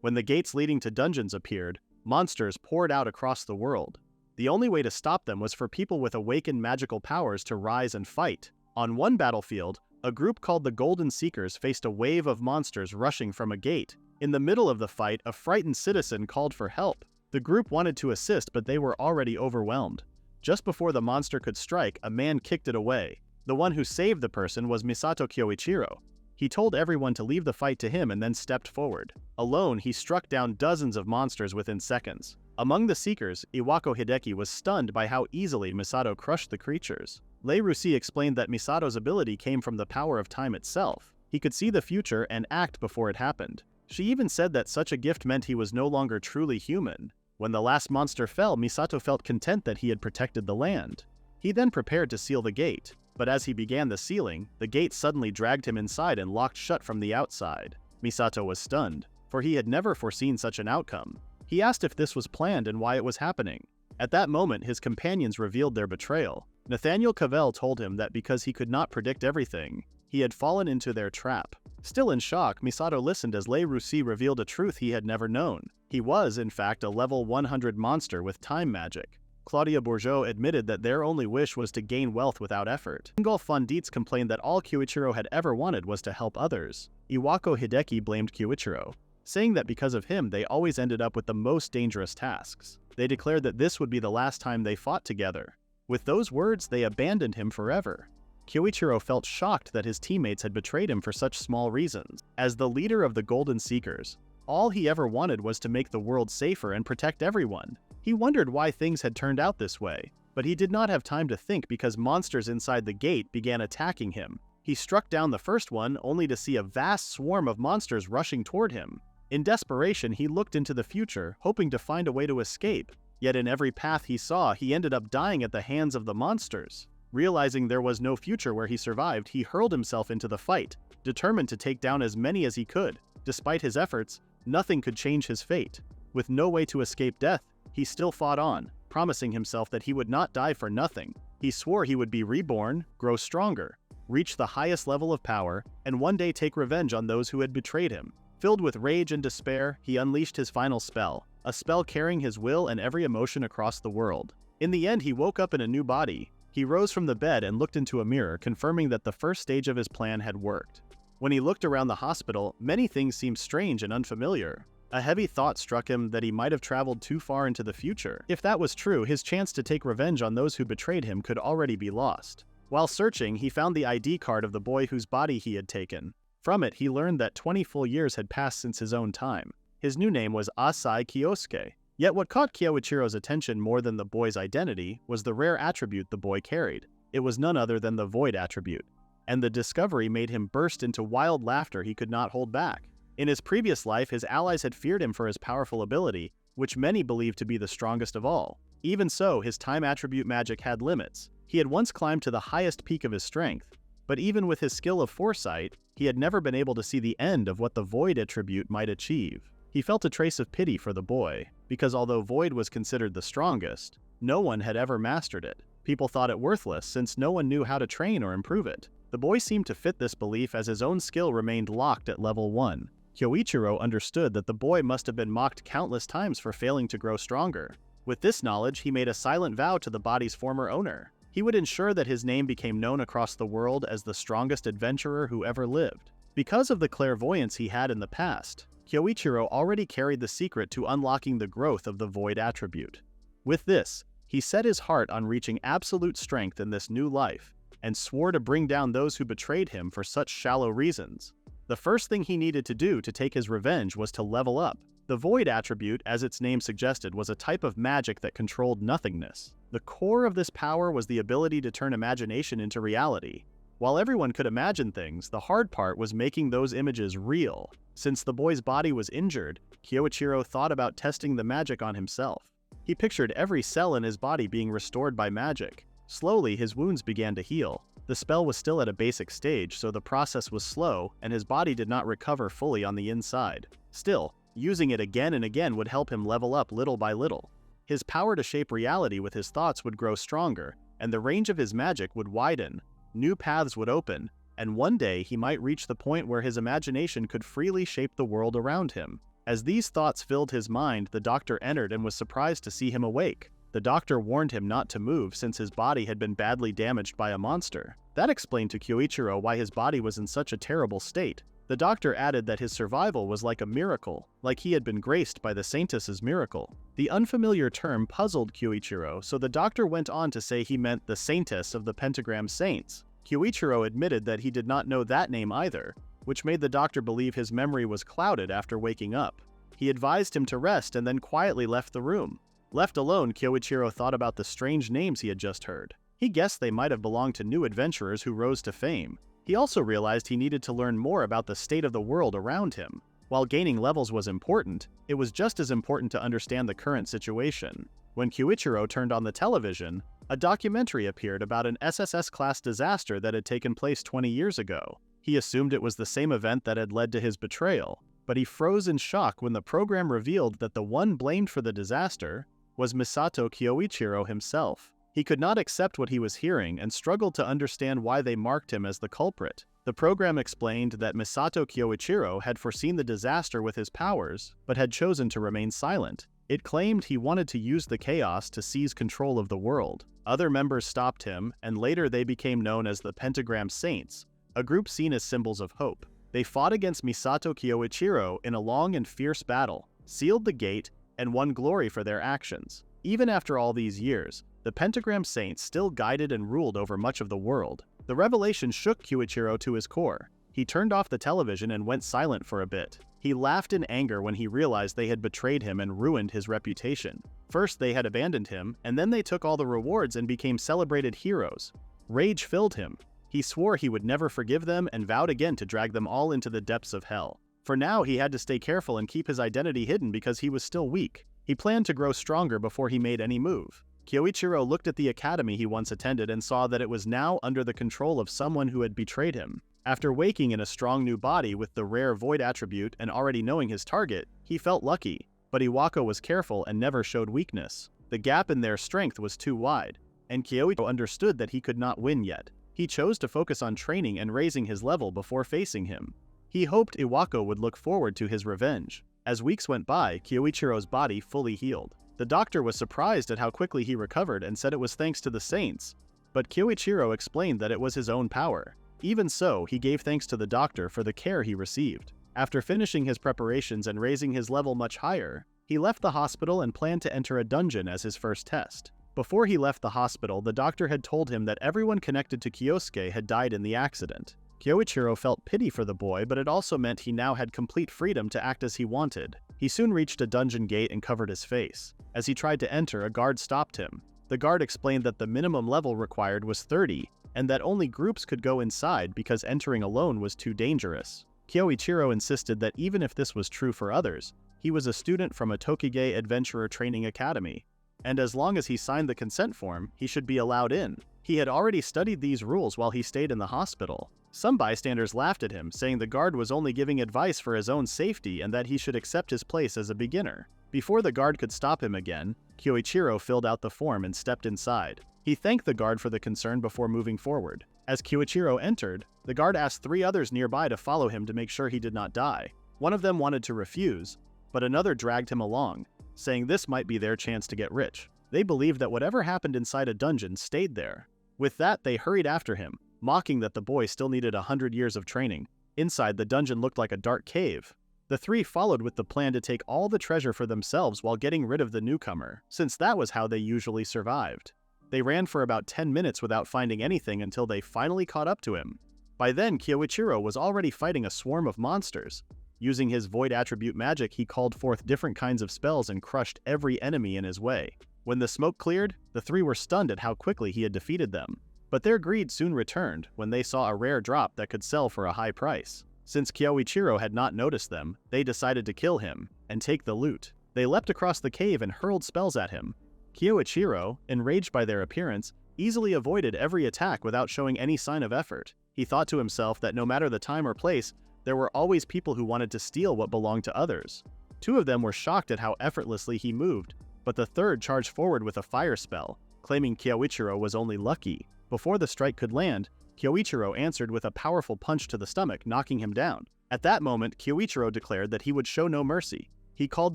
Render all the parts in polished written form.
When the gates leading to dungeons appeared, monsters poured out across the world. The only way to stop them was for people with awakened magical powers to rise and fight. On one battlefield, a group called the Golden Seekers faced a wave of monsters rushing from a gate. In the middle of the fight, a frightened citizen called for help. The group wanted to assist, but they were already overwhelmed. Just before the monster could strike, a man kicked it away. The one who saved the person was Misato Kyoichiro. He told everyone to leave the fight to him and then stepped forward. Alone, he struck down dozens of monsters within seconds. Among the Seekers, Iwako Hideki was stunned by how easily Misato crushed the creatures. Lei Rusi explained that Misato's ability came from the power of time itself. He could see the future and act before it happened. She even said that such a gift meant he was no longer truly human. When the last monster fell, Misato felt content that he had protected the land. He then prepared to seal the gate, but as he began the sealing, the gate suddenly dragged him inside and locked shut from the outside. Misato was stunned, for he had never foreseen such an outcome. He asked if this was planned and why it was happening. At that moment, his companions revealed their betrayal. Nathaniel Cavell told him that because he could not predict everything, he had fallen into their trap. Still in shock, Misato listened as Lei Rusi revealed a truth he had never known. He was, in fact, a level 100 monster with time magic. Claudia Bourgeot admitted that their only wish was to gain wealth without effort. Ingolf von Dietz complained that all Kyoichiro had ever wanted was to help others. Iwako Hideki blamed Kyoichiro, saying that because of him they always ended up with the most dangerous tasks. They declared that this would be the last time they fought together. With those words, they abandoned him forever. Kyoichiro felt shocked that his teammates had betrayed him for such small reasons. As the leader of the Golden Seekers, all he ever wanted was to make the world safer and protect everyone. He wondered why things had turned out this way, but he did not have time to think because monsters inside the gate began attacking him. He struck down the first one only to see a vast swarm of monsters rushing toward him. In desperation, he looked into the future, hoping to find a way to escape. Yet in every path he saw, he ended up dying at the hands of the monsters. Realizing there was no future where he survived, he hurled himself into the fight, determined to take down as many as he could. Despite his efforts, nothing could change his fate. With no way to escape death, he still fought on, promising himself that he would not die for nothing. He swore he would be reborn, grow stronger, reach the highest level of power, and one day take revenge on those who had betrayed him. Filled with rage and despair, he unleashed his final spell, a spell carrying his will and every emotion across the world. In the end, he woke up in a new body. He rose from the bed and looked into a mirror, confirming that the first stage of his plan had worked. When he looked around the hospital, many things seemed strange and unfamiliar. A heavy thought struck him that he might have traveled too far into the future. If that was true, his chance to take revenge on those who betrayed him could already be lost. While searching, he found the ID card of the boy whose body he had taken. From it, he learned that 20 full years had passed since his own time. His new name was Asai Kyosuke. Yet what caught Kyoichiro's attention more than the boy's identity was the rare attribute the boy carried. It was none other than the Void attribute. And the discovery made him burst into wild laughter he could not hold back. In his previous life, his allies had feared him for his powerful ability, which many believed to be the strongest of all. Even so, his time attribute magic had limits. He had once climbed to the highest peak of his strength, but even with his skill of foresight, he had never been able to see the end of what the Void attribute might achieve. He felt a trace of pity for the boy, because although Void was considered the strongest, no one had ever mastered it. People thought it worthless since no one knew how to train or improve it. The boy seemed to fit this belief as his own skill remained locked at level 1. Kyoichiro understood that the boy must have been mocked countless times for failing to grow stronger. With this knowledge, he made a silent vow to the body's former owner. He would ensure that his name became known across the world as the strongest adventurer who ever lived. Because of the clairvoyance he had in the past, Kyoichiro already carried the secret to unlocking the growth of the Void attribute. With this, he set his heart on reaching absolute strength in this new life, and swore to bring down those who betrayed him for such shallow reasons. The first thing he needed to do to take his revenge was to level up. The Void attribute, as its name suggested, was a type of magic that controlled nothingness. The core of this power was the ability to turn imagination into reality. While everyone could imagine things, the hard part was making those images real. Since the boy's body was injured, Kyoichiro thought about testing the magic on himself. He pictured every cell in his body being restored by magic. Slowly, his wounds began to heal. The spell was still at a basic stage, so the process was slow, and his body did not recover fully on the inside. Still, using it again and again would help him level up little by little. His power to shape reality with his thoughts would grow stronger, and the range of his magic would widen. New paths would open, and one day he might reach the point where his imagination could freely shape the world around him. As these thoughts filled his mind, the doctor entered and was surprised to see him awake. The doctor warned him not to move since his body had been badly damaged by a monster. That explained to Kyoichiro why his body was in such a terrible state. The doctor added that his survival was like a miracle, like he had been graced by the saintess's miracle. The unfamiliar term puzzled Kyoichiro, so the doctor went on to say he meant the saintess of the pentagram saints. Kyoichiro admitted that he did not know that name either, which made the doctor believe his memory was clouded after waking up. He advised him to rest and then quietly left the room. Left alone, Kyoichiro thought about the strange names he had just heard. He guessed they might have belonged to new adventurers who rose to fame. He also realized he needed to learn more about the state of the world around him. While gaining levels was important, it was just as important to understand the current situation. When Kyoichiro turned on the television, a documentary appeared about an SSS-class disaster that had taken place 20 years ago. He assumed it was the same event that had led to his betrayal, but he froze in shock when the program revealed that the one blamed for the disaster was Misato Kyoichiro himself. He could not accept what he was hearing and struggled to understand why they marked him as the culprit. The program explained that Misato Kyoichiro had foreseen the disaster with his powers, but had chosen to remain silent. It claimed he wanted to use the chaos to seize control of the world. Other members stopped him, and later they became known as the Pentagram Saints, a group seen as symbols of hope. They fought against Misato Kyoichiro in a long and fierce battle, sealed the gate, and won glory for their actions. Even after all these years, the Pentagram Saints still guided and ruled over much of the world. The revelation shook Kyoichiro to his core. He turned off the television and went silent for a bit. He laughed in anger when he realized they had betrayed him and ruined his reputation. First they had abandoned him, and then they took all the rewards and became celebrated heroes. Rage filled him. He swore he would never forgive them and vowed again to drag them all into the depths of hell. For now, he had to stay careful and keep his identity hidden because he was still weak. He planned to grow stronger before he made any move. Kyoichiro looked at the academy he once attended and saw that it was now under the control of someone who had betrayed him. After waking in a strong new body with the rare void attribute and already knowing his target, he felt lucky. But Iwako was careful and never showed weakness. The gap in their strength was too wide, and Kyoichiro understood that he could not win yet. He chose to focus on training and raising his level before facing him. He hoped Iwako would look forward to his revenge. As weeks went by, Kyoichiro's body fully healed. The doctor was surprised at how quickly he recovered and said it was thanks to the saints, but Kyoichiro explained that it was his own power. Even so, he gave thanks to the doctor for the care he received. After finishing his preparations and raising his level much higher, he left the hospital and planned to enter a dungeon as his first test. Before he left the hospital, the doctor had told him that everyone connected to Kyosuke had died in the accident. Kyoichiro felt pity for the boy, but it also meant he now had complete freedom to act as he wanted. He soon reached a dungeon gate and covered his face. As he tried to enter, a guard stopped him. The guard explained that the minimum level required was 30, and that only groups could go inside because entering alone was too dangerous. Kyoichiro insisted that even if this was true for others, he was a student from a Tokige Adventurer Training Academy, and as long as he signed the consent form, he should be allowed in. He had already studied these rules while he stayed in the hospital. Some bystanders laughed at him, saying the guard was only giving advice for his own safety and that he should accept his place as a beginner. Before the guard could stop him again, Kyoichiro filled out the form and stepped inside. He thanked the guard for the concern before moving forward. As Kyoichiro entered, the guard asked 3 others nearby to follow him to make sure he did not die. One of them wanted to refuse, but another dragged him along, saying this might be their chance to get rich. They believed that whatever happened inside a dungeon stayed there. With that, they hurried after him, mocking that the boy still needed 100 years of training. Inside, the dungeon looked like a dark cave. The 3 followed with the plan to take all the treasure for themselves while getting rid of the newcomer, since that was how they usually survived. They ran for about 10 minutes without finding anything until they finally caught up to him. By then, Kyoichiro was already fighting a swarm of monsters. Using his void attribute magic, he called forth different kinds of spells and crushed every enemy in his way. When the smoke cleared, the 3 were stunned at how quickly he had defeated them. But their greed soon returned when they saw a rare drop that could sell for a high price. Since Kyoichiro had not noticed them, they decided to kill him and take the loot. They leapt across the cave and hurled spells at him. Kyoichiro, enraged by their appearance, easily avoided every attack without showing any sign of effort. He thought to himself that no matter the time or place, there were always people who wanted to steal what belonged to others. 2 of them were shocked at how effortlessly he moved, but the third charged forward with a fire spell, claiming Kyoichiro was only lucky. Before the strike could land, Kyoichiro answered with a powerful punch to the stomach, knocking him down. At that moment, Kyoichiro declared that he would show no mercy. He called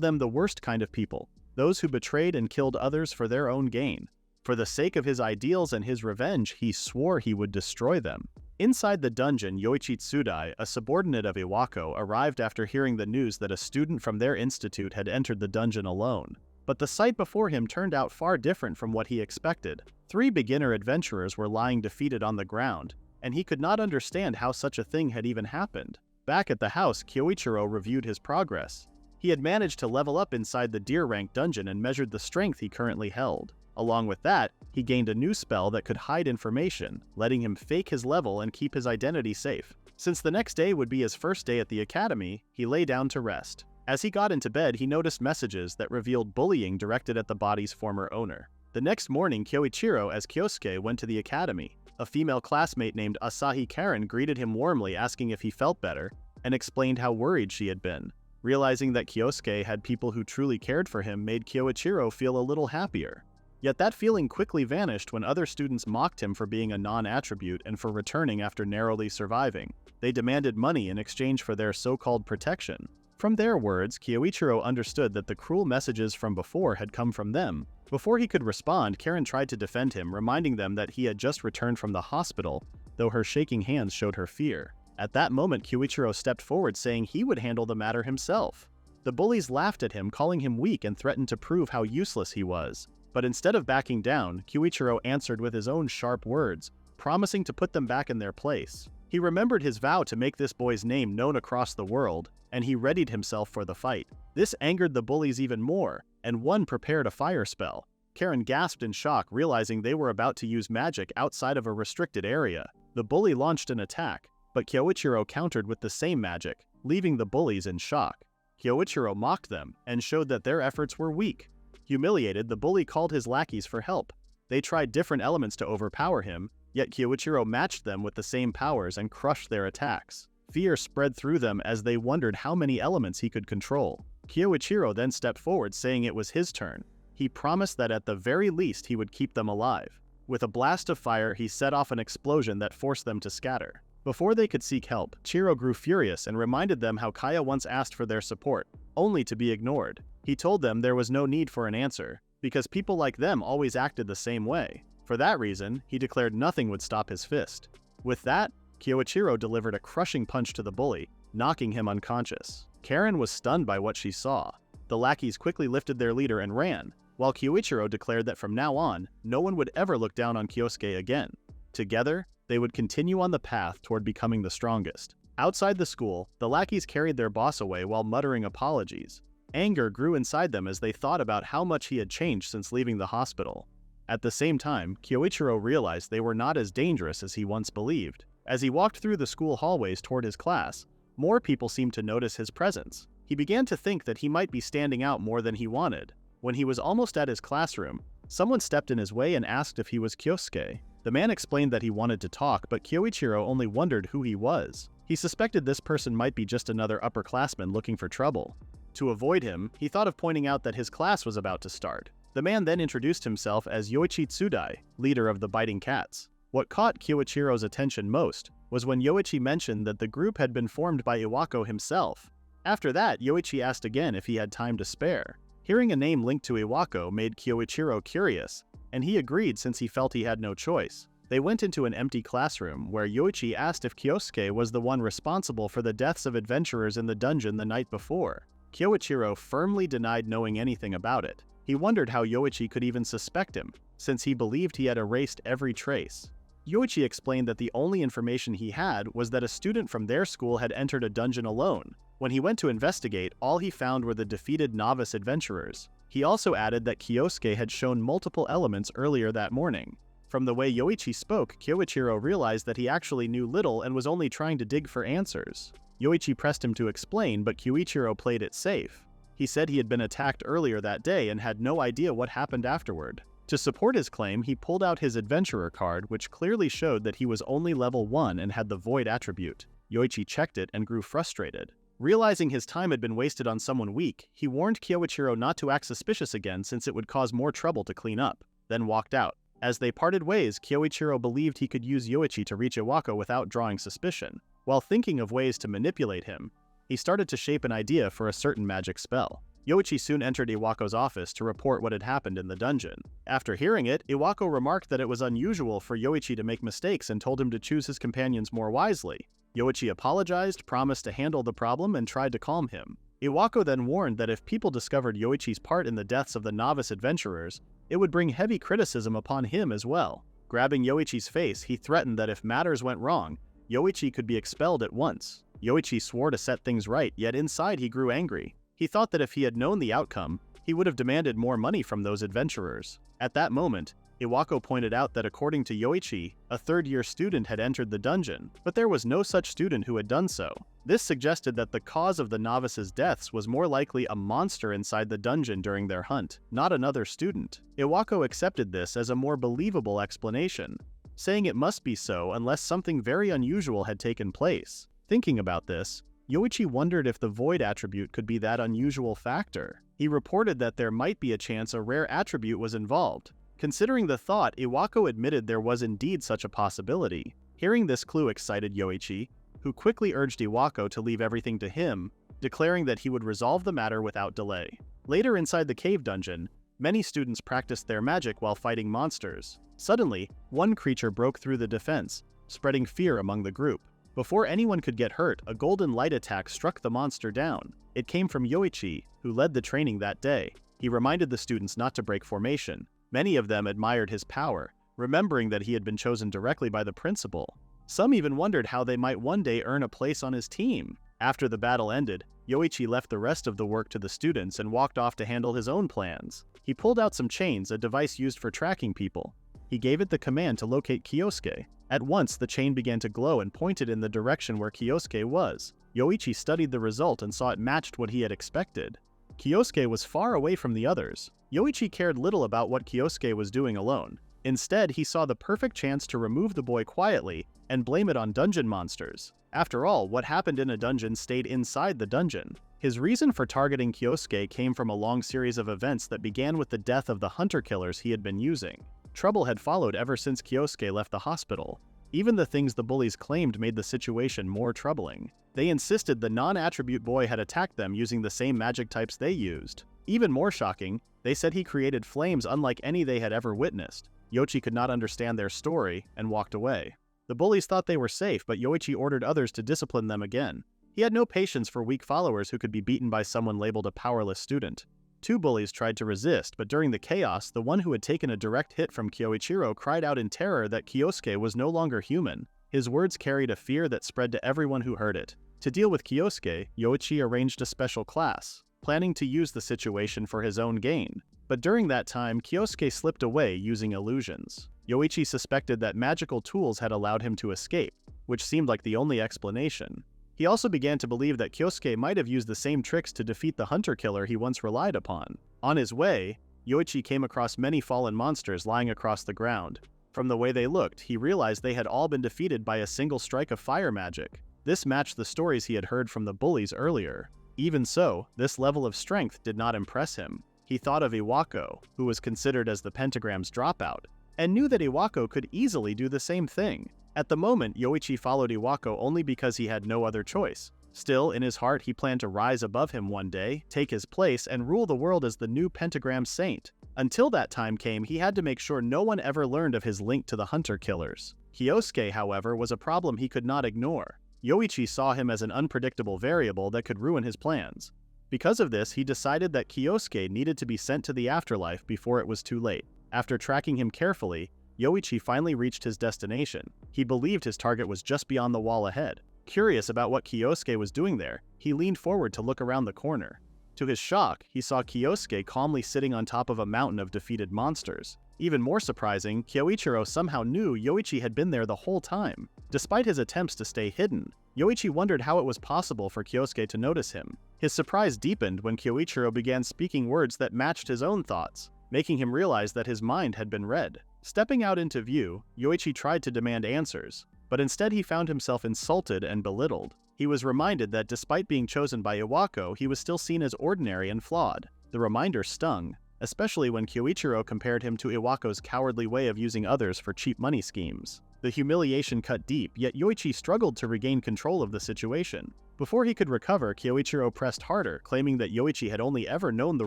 them the worst kind of people, those who betrayed and killed others for their own gain. For the sake of his ideals and his revenge, he swore he would destroy them. Inside the dungeon, Yoichi Tsudai, a subordinate of Iwako, arrived after hearing the news that a student from their institute had entered the dungeon alone. But the sight before him turned out far different from what he expected. 3 beginner adventurers were lying defeated on the ground, and he could not understand how such a thing had even happened. Back at the house, Kyoichiro reviewed his progress. He had managed to level up inside the Deer rank dungeon and measured the strength he currently held. Along with that, he gained a new spell that could hide information, letting him fake his level and keep his identity safe. Since the next day would be his first day at the academy, he lay down to rest. As he got into bed, he noticed messages that revealed bullying directed at the body's former owner. The next morning, Kyoichiro as Kyosuke went to the academy. A female classmate named Asahi Karen greeted him warmly, asking if he felt better, and explained how worried she had been. Realizing that Kyosuke had people who truly cared for him made Kyoichiro feel a little happier. Yet that feeling quickly vanished when other students mocked him for being a non-attribute and for returning after narrowly surviving. They demanded money in exchange for their so-called protection. From their words, Kyoichiro understood that the cruel messages from before had come from them. Before he could respond, Karen tried to defend him, reminding them that he had just returned from the hospital, though her shaking hands showed her fear. At that moment, Kyoichiro stepped forward, saying he would handle the matter himself. The bullies laughed at him, calling him weak and threatened to prove how useless he was. But instead of backing down, Kyoichiro answered with his own sharp words, promising to put them back in their place. He remembered his vow to make this boy's name known across the world, and he readied himself for the fight. This angered the bullies even more, and one prepared a fire spell. Karen gasped in shock, realizing they were about to use magic outside of a restricted area. The bully launched an attack, but Kyoichiro countered with the same magic, leaving the bullies in shock. Kyoichiro mocked them and showed that their efforts were weak. Humiliated, the bully called his lackeys for help. They tried different elements to overpower him, yet Kyoichiro matched them with the same powers and crushed their attacks. Fear spread through them as they wondered how many elements he could control. Kyoichiro then stepped forward, saying it was his turn. He promised that at the very least he would keep them alive. With a blast of fire, he set off an explosion that forced them to scatter. Before they could seek help, Chiro grew furious and reminded them how Kaya once asked for their support, only to be ignored. He told them there was no need for an answer, because people like them always acted the same way. For that reason, he declared nothing would stop his fist. With that, Kyoichiro delivered a crushing punch to the bully, knocking him unconscious. Karen was stunned by what she saw. The lackeys quickly lifted their leader and ran, while Kyoichiro declared that from now on, no one would ever look down on Kyosuke again. Together, they would continue on the path toward becoming the strongest. Outside the school, the lackeys carried their boss away while muttering apologies. Anger grew inside them as they thought about how much he had changed since leaving the hospital. At the same time, Kyoichiro realized they were not as dangerous as he once believed. As he walked through the school hallways toward his class, more people seemed to notice his presence. He began to think that he might be standing out more than he wanted. When he was almost at his classroom, someone stepped in his way and asked if he was Kyosuke. The man explained that he wanted to talk, but Kyoichiro only wondered who he was. He suspected this person might be just another upperclassman looking for trouble. To avoid him, he thought of pointing out that his class was about to start. The man then introduced himself as Yoichi Tsudai, leader of the Biting Cats. What caught Kyoichiro's attention most was when Yoichi mentioned that the group had been formed by Iwako himself. After that, Yoichi asked again if he had time to spare. Hearing a name linked to Iwako made Kyoichiro curious, and he agreed since he felt he had no choice. They went into an empty classroom where Yoichi asked if Kyosuke was the one responsible for the deaths of adventurers in the dungeon the night before. Kyoichiro firmly denied knowing anything about it. He wondered how Yoichi could even suspect him, since he believed he had erased every trace. Yoichi explained that the only information he had was that a student from their school had entered a dungeon alone. When he went to investigate, all he found were the defeated novice adventurers. He also added that Kyosuke had shown multiple elements earlier that morning. From the way Yoichi spoke, Kyoichiro realized that he actually knew little and was only trying to dig for answers. Yoichi pressed him to explain, but Kyoichiro played it safe. He said he had been attacked earlier that day and had no idea what happened afterward. To support his claim, he pulled out his adventurer card, which clearly showed that he was only level 1 and had the void attribute. Yoichi checked it and grew frustrated. Realizing his time had been wasted on someone weak, he warned Kyoichiro not to act suspicious again since it would cause more trouble to clean up, then walked out. As they parted ways, Kyoichiro believed he could use Yoichi to reach Iwako without drawing suspicion. While thinking of ways to manipulate him, he started to shape an idea for a certain magic spell. Yoichi soon entered Iwako's office to report what had happened in the dungeon. After hearing it, Iwako remarked that it was unusual for Yoichi to make mistakes and told him to choose his companions more wisely. Yoichi apologized, promised to handle the problem, and tried to calm him. Iwako then warned that if people discovered Yoichi's part in the deaths of the novice adventurers, it would bring heavy criticism upon him as well. Grabbing Yoichi's face, he threatened that if matters went wrong, Yoichi could be expelled at once. Yoichi swore to set things right, yet inside he grew angry. He thought that if he had known the outcome, he would have demanded more money from those adventurers. At that moment, Iwako pointed out that according to Yoichi, a third-year student had entered the dungeon, but there was no such student who had done so. This suggested that the cause of the novices' deaths was more likely a monster inside the dungeon during their hunt, not another student. Iwako accepted this as a more believable explanation, saying it must be so unless something very unusual had taken place. Thinking about this, Yoichi wondered if the void attribute could be that unusual factor. He reported that there might be a chance a rare attribute was involved. Considering the thought, Iwako admitted there was indeed such a possibility. Hearing this clue excited Yoichi, who quickly urged Iwako to leave everything to him, declaring that he would resolve the matter without delay. Later inside the cave dungeon, many students practiced their magic while fighting monsters. Suddenly, one creature broke through the defense, spreading fear among the group. Before anyone could get hurt, a golden light attack struck the monster down. It came from Yoichi, who led the training that day. He reminded the students not to break formation. Many of them admired his power, remembering that he had been chosen directly by the principal. Some even wondered how they might one day earn a place on his team. After the battle ended, Yoichi left the rest of the work to the students and walked off to handle his own plans. He pulled out some chains, a device used for tracking people. He gave it the command to locate Kyosuke. At once, the chain began to glow and pointed in the direction where Kyosuke was. Yoichi studied the result and saw it matched what he had expected. Kyosuke was far away from the others. Yoichi cared little about what Kyosuke was doing alone. Instead, he saw the perfect chance to remove the boy quietly and blame it on dungeon monsters. After all, what happened in a dungeon stayed inside the dungeon. His reason for targeting Kyosuke came from a long series of events that began with the death of the hunter-killers he had been using. Trouble had followed ever since Kyosuke left the hospital. Even the things the bullies claimed made the situation more troubling. They insisted the non-attribute boy had attacked them using the same magic types they used. Even more shocking, they said he created flames unlike any they had ever witnessed. Yoichi could not understand their story and walked away. The bullies thought they were safe, but Yoichi ordered others to discipline them again. He had no patience for weak followers who could be beaten by someone labeled a powerless student. Two bullies tried to resist, but during the chaos, the one who had taken a direct hit from Kyoichiro cried out in terror that Kyosuke was no longer human. His words carried a fear that spread to everyone who heard it. To deal with Kyosuke, Yoichi arranged a special class, planning to use the situation for his own gain. But during that time, Kyosuke slipped away using illusions. Yoichi suspected that magical tools had allowed him to escape, which seemed like the only explanation. He also began to believe that Kyosuke might have used the same tricks to defeat the hunter-killer he once relied upon. On his way, Yoichi came across many fallen monsters lying across the ground. From the way they looked, he realized they had all been defeated by a single strike of fire magic. This matched the stories he had heard from the bullies earlier. Even so, this level of strength did not impress him. He thought of Iwako, who was considered as the pentagram's dropout, and knew that Iwako could easily do the same thing. At the moment, Yoichi followed Iwako only because he had no other choice. Still, in his heart, he planned to rise above him one day, take his place, and rule the world as the new pentagram saint. Until that time came, he had to make sure no one ever learned of his link to the hunter-killers. Kyosuke, however, was a problem he could not ignore. Yoichi saw him as an unpredictable variable that could ruin his plans. Because of this, he decided that Kyosuke needed to be sent to the afterlife before it was too late. After tracking him carefully, Yoichi finally reached his destination. He believed his target was just beyond the wall ahead. Curious about what Kyosuke was doing there, he leaned forward to look around the corner. To his shock, he saw Kyosuke calmly sitting on top of a mountain of defeated monsters. Even more surprising, Kyoichiro somehow knew Yoichi had been there the whole time. Despite his attempts to stay hidden, Yoichi wondered how it was possible for Kyosuke to notice him. His surprise deepened when Kyoichiro began speaking words that matched his own thoughts, making him realize that his mind had been read. Stepping out into view, Yoichi tried to demand answers, but instead he found himself insulted and belittled. He was reminded that despite being chosen by Iwako, he was still seen as ordinary and flawed. The reminder stung, especially when Kyoichiro compared him to Iwako's cowardly way of using others for cheap money schemes. The humiliation cut deep, yet Yoichi struggled to regain control of the situation. Before he could recover, Kyoichiro pressed harder, claiming that Yoichi had only ever known the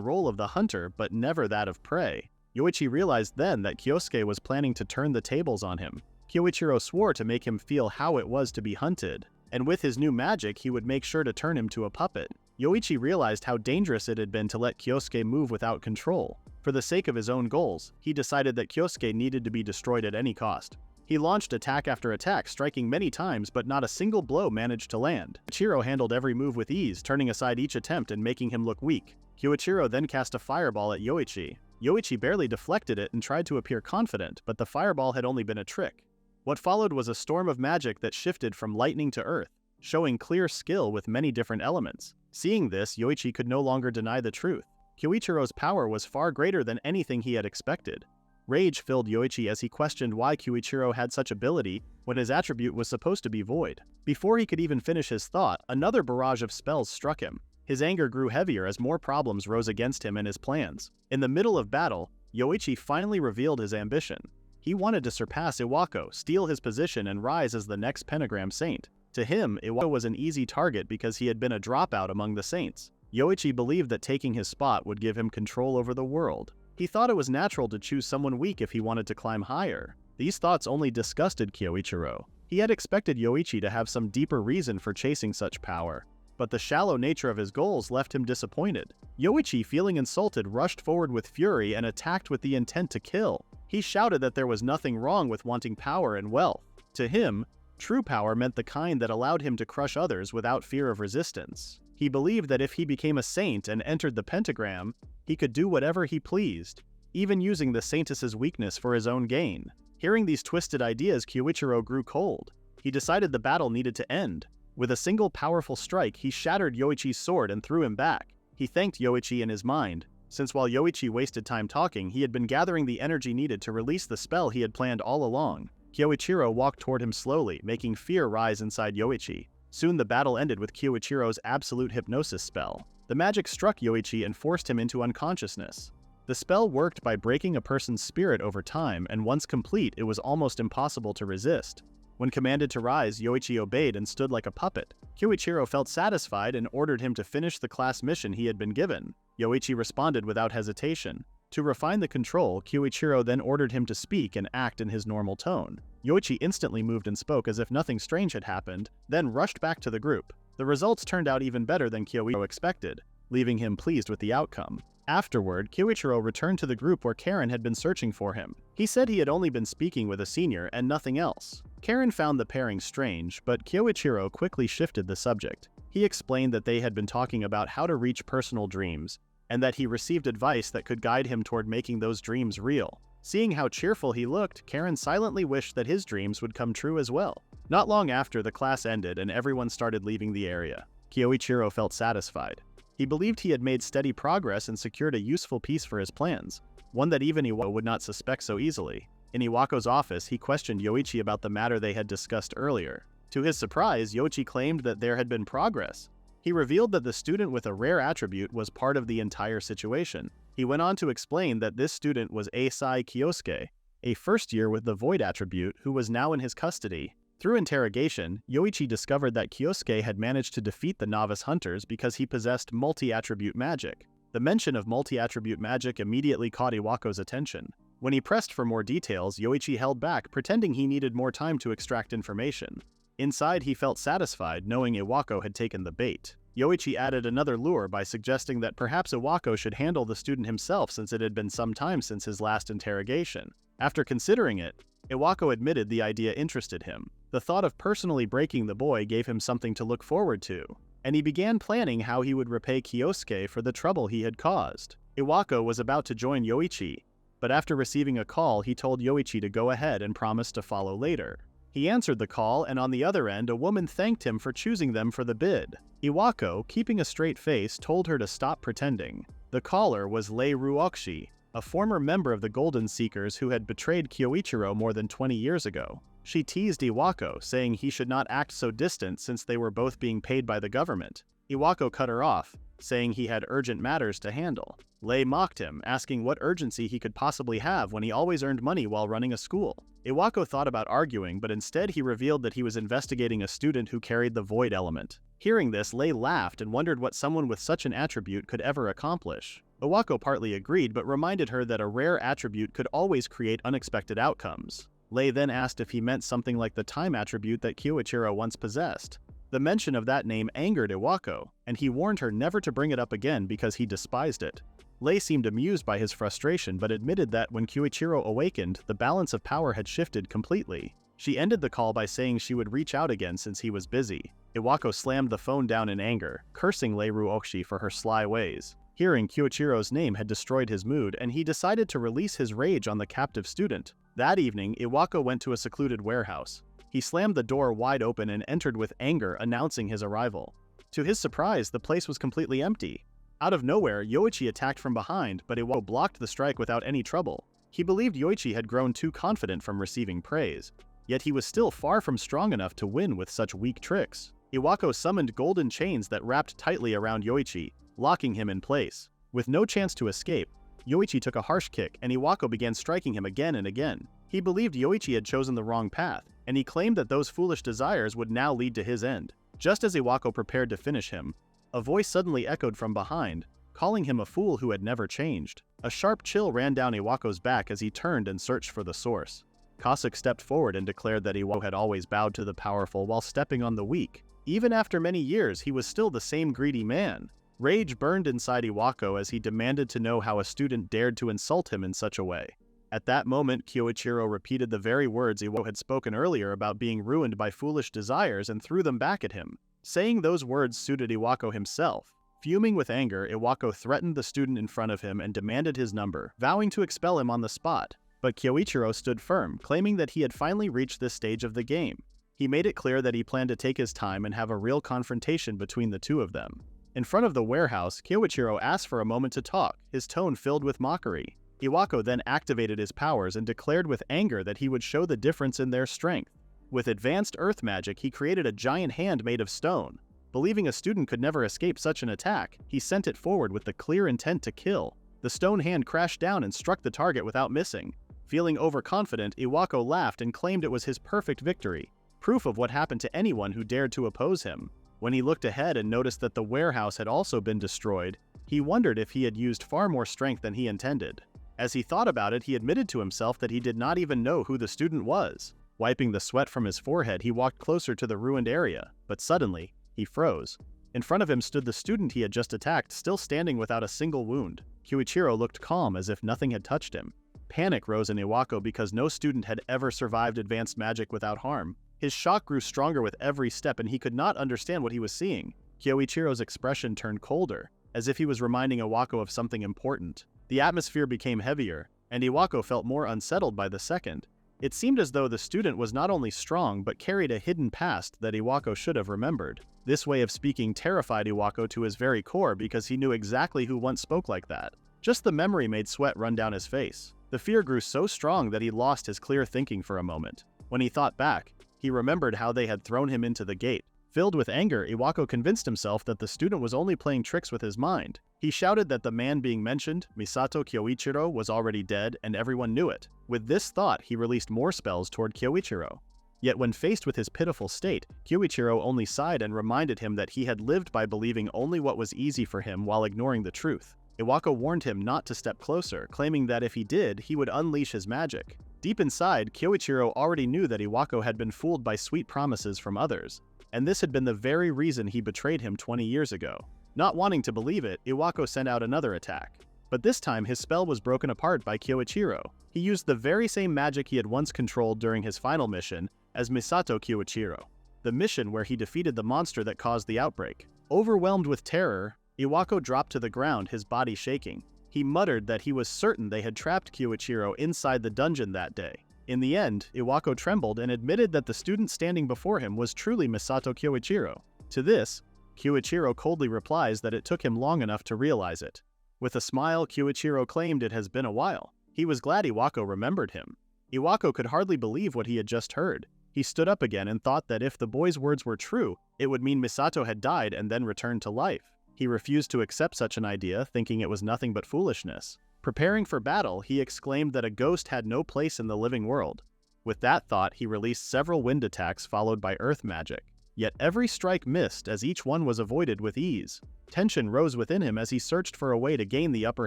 role of the hunter but never that of prey. Yoichi realized then that Kyosuke was planning to turn the tables on him. Kyoichiro swore to make him feel how it was to be hunted, and with his new magic he would make sure to turn him to a puppet. Yoichi realized how dangerous it had been to let Kyosuke move without control. For the sake of his own goals, he decided that Kyosuke needed to be destroyed at any cost. He launched attack after attack, striking many times, but not a single blow managed to land. Kyoichiro handled every move with ease, turning aside each attempt and making him look weak. Kyoichiro then cast a fireball at Yoichi. Yoichi barely deflected it and tried to appear confident, but the fireball had only been a trick. What followed was a storm of magic that shifted from lightning to earth, showing clear skill with many different elements. Seeing this, Yoichi could no longer deny the truth. Kyoichiro's power was far greater than anything he had expected. Rage filled Yoichi as he questioned why Kyoichiro had such ability when his attribute was supposed to be void. Before he could even finish his thought, another barrage of spells struck him. His anger grew heavier as more problems rose against him and his plans. In the middle of battle, Yoichi finally revealed his ambition. He wanted to surpass Iwako, steal his position, and rise as the next pentagram saint. To him, Iwako was an easy target because he had been a dropout among the saints. Yoichi believed that taking his spot would give him control over the world. He thought it was natural to choose someone weak if he wanted to climb higher. These thoughts only disgusted Kyoichiro. He had expected Yoichi to have some deeper reason for chasing such power, but the shallow nature of his goals left him disappointed. Yoichi, feeling insulted, rushed forward with fury and attacked with the intent to kill. He shouted that there was nothing wrong with wanting power and wealth. To him, true power meant the kind that allowed him to crush others without fear of resistance. He believed that if he became a saint and entered the pentagram, he could do whatever he pleased, even using the saintess's weakness for his own gain. Hearing these twisted ideas, Kyoichiro grew cold. He decided the battle needed to end. With a single powerful strike, he shattered Yoichi's sword and threw him back. He thanked Yoichi in his mind, since while Yoichi wasted time talking, he had been gathering the energy needed to release the spell he had planned all along. Kyoichiro walked toward him slowly, making fear rise inside Yoichi. Soon the battle ended with Kyoichiro's absolute hypnosis spell. The magic struck Yoichi and forced him into unconsciousness. The spell worked by breaking a person's spirit over time, and once complete, it was almost impossible to resist. When commanded to rise, Yoichi obeyed and stood like a puppet. Kyoichiro felt satisfied and ordered him to finish the class mission he had been given. Yoichi responded without hesitation. To refine the control, Kyoichiro then ordered him to speak and act in his normal tone. Yoichi instantly moved and spoke as if nothing strange had happened, then rushed back to the group. The results turned out even better than Kyoichiro expected, leaving him pleased with the outcome. Afterward, Kyoichiro returned to the group where Karen had been searching for him. He said he had only been speaking with a senior and nothing else. Karen found the pairing strange, but Kyoichiro quickly shifted the subject. He explained that they had been talking about how to reach personal dreams, and that he received advice that could guide him toward making those dreams real. Seeing how cheerful he looked, Karen silently wished that his dreams would come true as well. Not long after, the class ended and everyone started leaving the area. Kyoichiro felt satisfied. He believed he had made steady progress and secured a useful piece for his plans, one that even Iwako would not suspect so easily. In Iwako's office, he questioned Yoichi about the matter they had discussed earlier. To his surprise, Yoichi claimed that there had been progress. He revealed that the student with a rare attribute was part of the entire situation. He went on to explain that this student was Asai Kyosuke, a first year with the void attribute who was now in his custody. Through interrogation, Yoichi discovered that Kyosuke had managed to defeat the novice hunters because he possessed multi-attribute magic. The mention of multi-attribute magic immediately caught Iwako's attention. When he pressed for more details, Yoichi held back, pretending he needed more time to extract information. Inside, he felt satisfied, knowing Iwako had taken the bait. Yoichi added another lure by suggesting that perhaps Iwako should handle the student himself since it had been some time since his last interrogation. After considering it, Iwako admitted the idea interested him. The thought of personally breaking the boy gave him something to look forward to, and he began planning how he would repay Kyosuke for the trouble he had caused. Iwako was about to join Yoichi, but after receiving a call, he told Yoichi to go ahead and promised to follow later. He answered the call, and on the other end, a woman thanked him for choosing them for the bid. Iwako, keeping a straight face, told her to stop pretending. The caller was Lei Ruokshi, a former member of the Golden Seekers who had betrayed Kyoichiro more than 20 years ago. She teased Iwako, saying he should not act so distant since they were both being paid by the government. Iwako cut her off, saying he had urgent matters to handle. Lei mocked him, asking what urgency he could possibly have when he always earned money while running a school. Iwako thought about arguing, but instead he revealed that he was investigating a student who carried the void element. Hearing this, Lei laughed and wondered what someone with such an attribute could ever accomplish. Iwako partly agreed, but reminded her that a rare attribute could always create unexpected outcomes. Lei then asked if he meant something like the time attribute that Kyoichiro once possessed. The mention of that name angered Iwako, and he warned her never to bring it up again because he despised it. Lei seemed amused by his frustration but admitted that when Kyoichiro awakened, the balance of power had shifted completely. She ended the call by saying she would reach out again since he was busy. Iwako slammed the phone down in anger, cursing Lei Ruoshi for her sly ways. Hearing Kyoichiro's name had destroyed his mood, and he decided to release his rage on the captive student. That evening, Iwako went to a secluded warehouse. He slammed the door wide open and entered with anger, announcing his arrival. To his surprise, the place was completely empty. Out of nowhere, Yoichi attacked from behind, but Iwako blocked the strike without any trouble. He believed Yoichi had grown too confident from receiving praise. Yet he was still far from strong enough to win with such weak tricks. Iwako summoned golden chains that wrapped tightly around Yoichi, locking him in place. With no chance to escape, Yoichi took a harsh kick and Iwako began striking him again and again. He believed Yoichi had chosen the wrong path, and he claimed that those foolish desires would now lead to his end. Just as Iwako prepared to finish him, a voice suddenly echoed from behind, calling him a fool who had never changed. A sharp chill ran down Iwako's back as he turned and searched for the source. Kasuke stepped forward and declared that Iwako had always bowed to the powerful while stepping on the weak. Even after many years, he was still the same greedy man. Rage burned inside Iwako as he demanded to know how a student dared to insult him in such a way. At that moment, Kyoichiro repeated the very words Iwako had spoken earlier about being ruined by foolish desires and threw them back at him. Saying those words suited Iwako himself. Fuming with anger, Iwako threatened the student in front of him and demanded his number, vowing to expel him on the spot. But Kyoichiro stood firm, claiming that he had finally reached this stage of the game. He made it clear that he planned to take his time and have a real confrontation between the two of them. In front of the warehouse, Kyoichiro asked for a moment to talk, his tone filled with mockery. Iwako then activated his powers and declared with anger that he would show the difference in their strength. With advanced earth magic, he created a giant hand made of stone. Believing a student could never escape such an attack, he sent it forward with the clear intent to kill. The stone hand crashed down and struck the target without missing. Feeling overconfident, Iwako laughed and claimed it was his perfect victory, proof of what happened to anyone who dared to oppose him. When he looked ahead and noticed that the warehouse had also been destroyed, he wondered if he had used far more strength than he intended. As he thought about it, he admitted to himself that he did not even know who the student was. Wiping the sweat from his forehead, he walked closer to the ruined area, but suddenly, he froze. In front of him stood the student he had just attacked, still standing without a single wound. Kyoichiro looked calm as if nothing had touched him. Panic rose in Iwako because no student had ever survived advanced magic without harm. His shock grew stronger with every step and he could not understand what he was seeing. Kyoichiro's expression turned colder, as if he was reminding Iwako of something important. The atmosphere became heavier, and Iwako felt more unsettled by the second. It seemed as though the student was not only strong but carried a hidden past that Iwako should have remembered. This way of speaking terrified Iwako to his very core because he knew exactly who once spoke like that. Just the memory made sweat run down his face. The fear grew so strong that he lost his clear thinking for a moment. When he thought back, he remembered how they had thrown him into the gate. Filled with anger, Iwako convinced himself that the student was only playing tricks with his mind. He shouted that the man being mentioned, Misato Kyoichiro, was already dead and everyone knew it. With this thought, he released more spells toward Kyoichiro. Yet when faced with his pitiful state, Kyoichiro only sighed and reminded him that he had lived by believing only what was easy for him while ignoring the truth. Iwako warned him not to step closer, claiming that if he did, he would unleash his magic. Deep inside, Kyoichiro already knew that Iwako had been fooled by sweet promises from others, and this had been the very reason he betrayed him 20 years ago. Not wanting to believe it, Iwako sent out another attack. But this time, his spell was broken apart by Kyoichiro. He used the very same magic he had once controlled during his final mission as Misato Kyoichiro, the mission where he defeated the monster that caused the outbreak. Overwhelmed with terror, Iwako dropped to the ground, his body shaking. He muttered that he was certain they had trapped Kyoichiro inside the dungeon that day. In the end, Iwako trembled and admitted that the student standing before him was truly Misato Kyoichiro. To this, Kyoichiro coldly replies that it took him long enough to realize it. With a smile, Kyoichiro claimed it has been a while. He was glad Iwako remembered him. Iwako could hardly believe what he had just heard. He stood up again and thought that if the boy's words were true, it would mean Misato had died and then returned to life. He refused to accept such an idea, thinking it was nothing but foolishness. Preparing for battle, he exclaimed that a ghost had no place in the living world. With that thought, he released several wind attacks followed by earth magic. Yet every strike missed, as each one was avoided with ease. Tension rose within him as he searched for a way to gain the upper